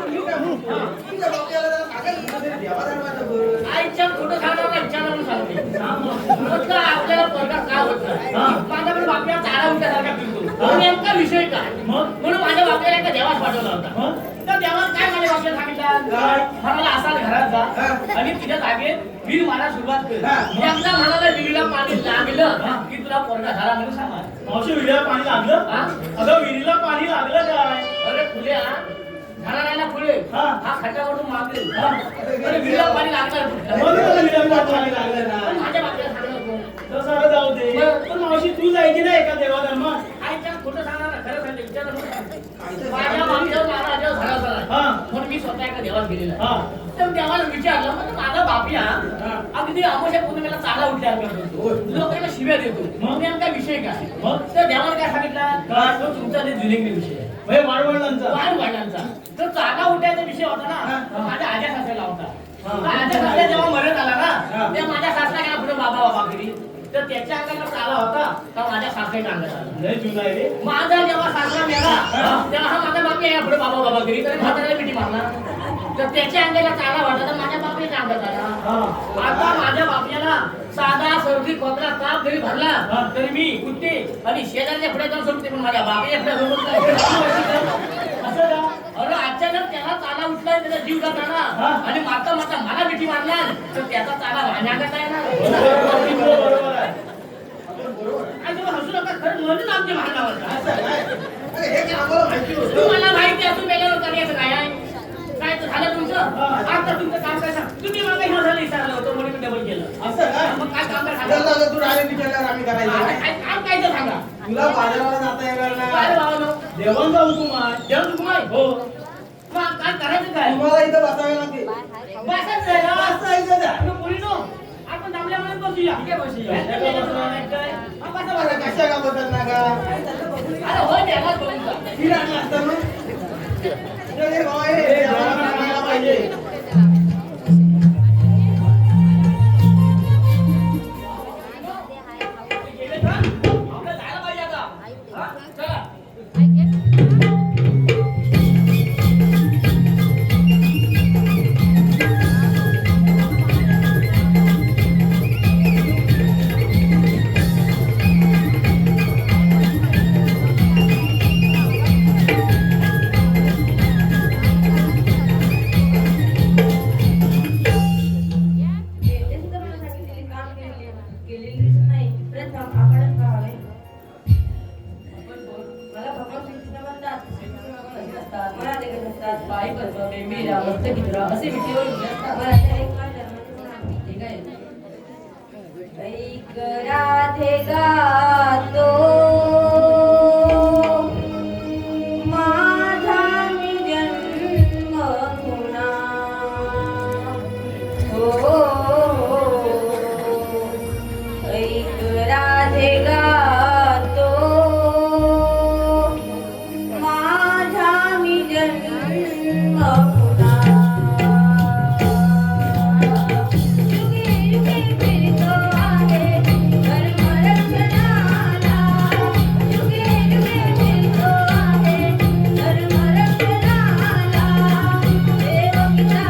तुमच्या बाप्याला जरा सांगा ना, कुठेतरी देवा धर्माचं बरं. आईच्या खोटं सांगणार विचारून सांगते सांग मावशी. म्हटलं आपल्याला पोरगा का होत नाही हा. माझ्याकडे बापल्या चारा उठल्यासारखा फिरतो नेमका विषय काय मग? म्हणून माझ्या बापल्याला एका देवास पाठवला होता मग? तर देवास काय माझ्या बापल्याला सांगितलं काय? म्हणाला असा घरात हा. जा आणि तुझ्या जागेत विहीर मारा सुरुवात कर हा. एकदा म्हणाला विहिरीला पाणी लागलं की तुला पोरगा झाला म्हणून सांगा मावशी विहिरीला पाणी लागलं हा? अगं विहिरीला पाणी लागलं काय अरे फुले हा झाला नाही ना फुले हा. हा खड्ड्यावरून मागेल हा. अरे विहिरीला पाणी लागणार मग मला विहिरीला पाणी लागलं पण ना माझ्या बापल्याला सांगणार कोण? तर सारं जाऊ दे मग? पण मावशी तू जायची ना एका देवाधर्मात आईच्या खोटं सांगणार ना खरं सांगते विचारलं माझ्या बापल्यावर माझा देव झाला हा. झाला म्हणून मी स्वतः एका देवात गेलेला हा. तर देवाला विचारलं म्हणजे माझा बापिया अगदी अमावस्या पौर्णिमेला चाला उठल्या करतो लोकांना शिव्या देतो मग? नेमका विषय काय मग? तर देवाला काय सांगितलं काय? तो तुमचा ते जुनेंगी विषय आहे म्हणजे वाडवडिलांचा वाढ वाढांचा तर चाला उठायचा विषय होता ना हा. तो माझ्या आज्या सासऱ्याला होता हा. तर आज्या सासऱ्या जेव्हा मरत आला हा. ना तेव्हा माझ्या सासरा गेला पुढे बाबा बाबा घरी तर त्याच्या अंगाला चाला होता तर माझ्या सासऱ्याच्या अंगात आला लय जुना आहे रे माझा जेव्हा सासरा मेला तेव्हा हा माझा बाप या पुढे बाबा बाबा घरी तर म्हाताऱ्याला मिठी मारणार तर त्याच्या अंगाला चाला होता तर माझ्या बापाच्या अंगात आला हा. आता माझ्या बापल्याला साधा सर्दी खोकला ताप जरी भरला हा. तरी मी उठते आणि शेजारच्या पुढे जाऊन सोडते पण माझ्या बापाच्या पुढे सोडत नाही. असं का अरे अचानक त्याला चाला उठला त्याचा जीव जात हा. आला आणि मारता मारता मला मिठी मारणार तर त्याचा चाला माझ्या अंगात आहे ना बरोबर आहे आणि तुम्ही हसू नका खरं म्हणून आमच्या भांडणावर असं काय? अरे हे काय आम्हाला माहिती होतं. तुम्हाला माहिती असून वेगळं करायचं काय आहे काय तर झालं तुमचं आता तुमचं काम काय सांग तुम्ही मला हे झालं विचारलं होतं म्हणून मी डबल केलं असं काय? मग काय काम काय चल सांगा दादा, तू डायरेक्ट विचारल्यावर आम्ही आता करायचं. काय काम काय तर सांगा तुला बाजाराला जाता येणार काय नाही. भावानो देवांचा हुकूम आहे जेवण तुम्हाला हो मग काय करायचं काय तुम्हाला इथं बसावे लागेल. बसायचं आहे ना? बसायचं द्या. आपण मुलीनो, आपण थांबल्यामुळे बसूया. ठीक आहे, बसूया. हा, बसा, अरे बसा. कशा का बसत ना का? अरे होय, त्यालाच बघून जा. फिर आणलं असतं मग. हे भाऊ, हे देवाला मानायला पाहिजे. गेले का? आपलं जायला पाहिजे आता. हा, चला. ते सुद्धा मला सांगितलेले काम केलेले दिसत नाही. प्रथम आपणच पाहावे. मला भगवान श्रीकृष्ण म्हणतात. कसे असतात? मला देखत असतात. पायी कर्तव्य, मीरा, मस्तकित्र असे विषयावर उभे असतात. मला त्या एक काळ धर्माचे गुण आहेत. ठीक आहे. ऐक राधे गातो माझा मी जन्म गुणा ऐक राधे गातो माझा मी जन्म पुन्हा युगे युगे फिरतो आहे धर्म रक्षणाला युगे युगे फिरतो आहे धर्म रक्षणाला देवकीचा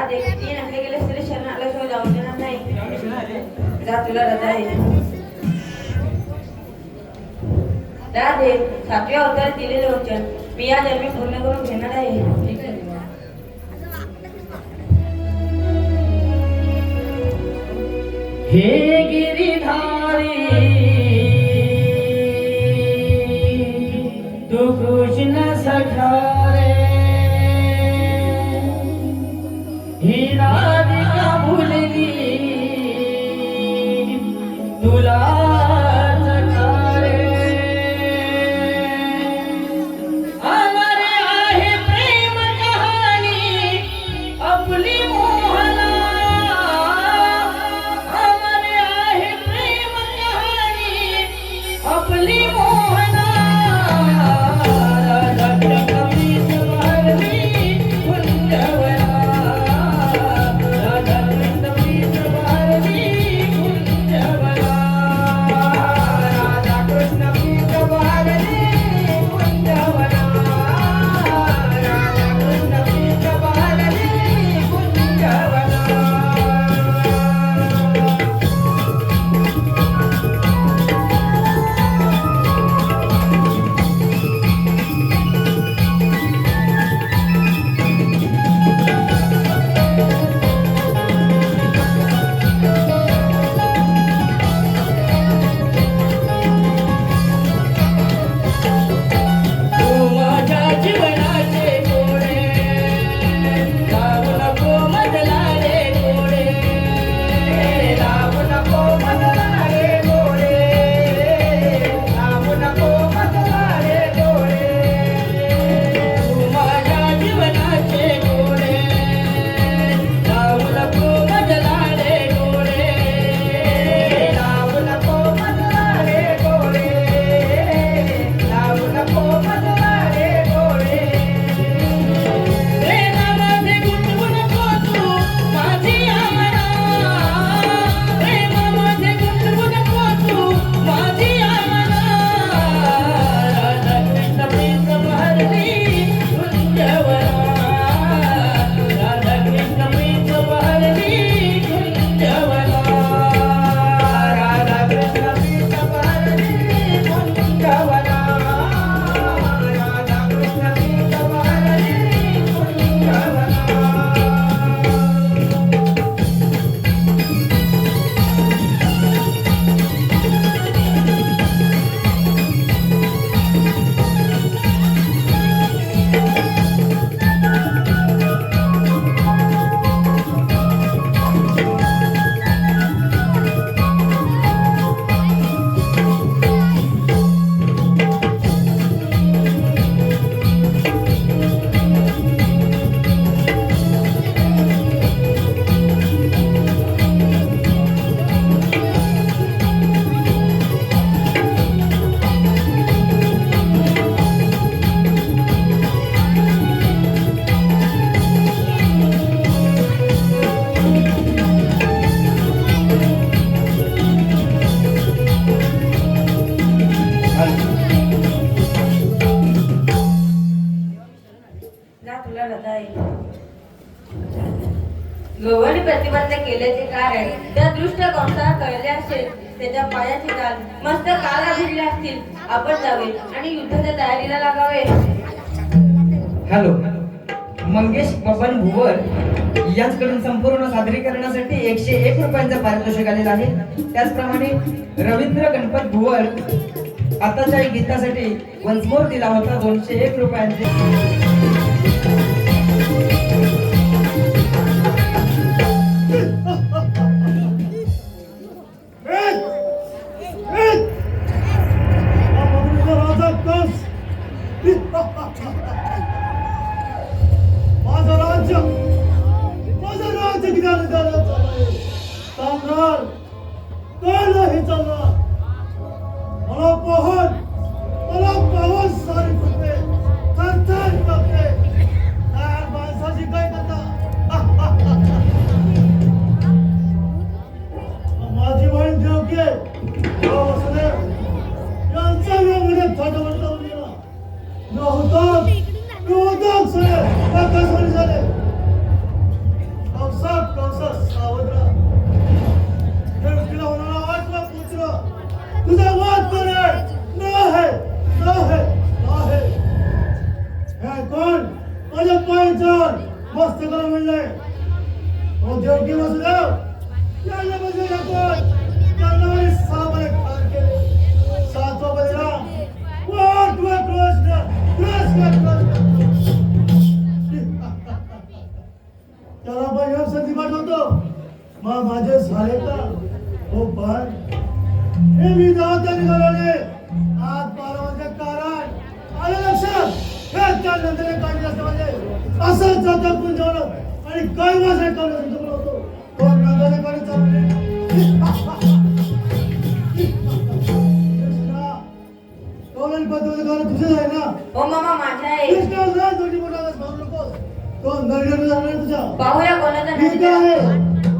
दे 3 अंडे गेले तरी शरण आल्याशिवाय जाऊन देणार नाही. जा तुला रजा आहे. राधे 7व्या अवतारात दिलेले वचन मी या जन्मी पूर्ण करून घेणार आहे. हे गिरिधारी तू कृष्ण सखा रे, ही राधिका भुलली तुला सखा रे. हमारे आहे प्रेम कहानी आपली मोहना, हमारे आहे प्रेम कहानी आपली मोहना. राधा कपीस भरली कुंजवना, राधा कपीस भरली कुंजवना, राधा कृष्ण पीस भरली कुंजवना, राधा कृष्ण पीस भरली कुंजवना. तू माझ्या जीवनाचे गोडे लावू नको मधला रे गोडे, लावू नको मधला रे गोडे, लावू नको मधला रे गोडे. तू माझ्या जीवनाचे गोडे लावू नको मधला रे गोडे, लावू नको मधला रे गोडे, लावू नको मधला रे गोडे. प्रेमामध्ये गुंतवू नको तू माझी आमना, प्रेमामध्ये गुंतवू नको तू माझी आमना. राधा कृष्ण प्रीत भरली कुंजवना, राधा कृष्ण प्रीत भरली कुंजवना, राधा कृष्ण प्रीत भरली कुंजवना, राधा कृष्ण प्रीत भरली कुंजवना. जा तुला रजा आहे. गौरी प्रतिबंध केल्याचे कारण त्या दृष्ट कंसाला कळले असेल. त्याच्या पायाची गाल मस्त काला भिडले असतील. आपण जावे आणि युद्धाच्या तयारीला लागावे. हॅलो, मंगेश बबन भुवर याचकडून संपूर्ण सादरीकरणासाठी 101 रुपयांचं पारितोषिक आलेलं आहे. त्याचप्रमाणे रवींद्र गणपत भुवर आताच्या गीतासाठी वन्स मोर दिला होता 201 रुपयांचे. चल मस्त करा म्हणलंय ओ देवकी वासुदेव याला म्हणजे आपण कर्णावरी साबरे खान केले सातवा बलिराम वाट वाट कृष्ण त्याला पण योग संधी पाठवतो मग माझे झाले का हो पण हे मी जाता निघाले आज 12 वाजता कारण आलं लक्षात हे त्यानंतर काही जास्त म्हणजे असं जातं कुंजवलं आणि काही वाजता काढून तुमला होतो तो नंदनेकडे चालले कौलन पद्धती कारण तुझे आहे ना हो मामा माझा आहे कृष्णा जा दोन्ही मोठा भाऊ नको तो नरगड जाणार तुझा पाहूया कोणाचा ठीक आहे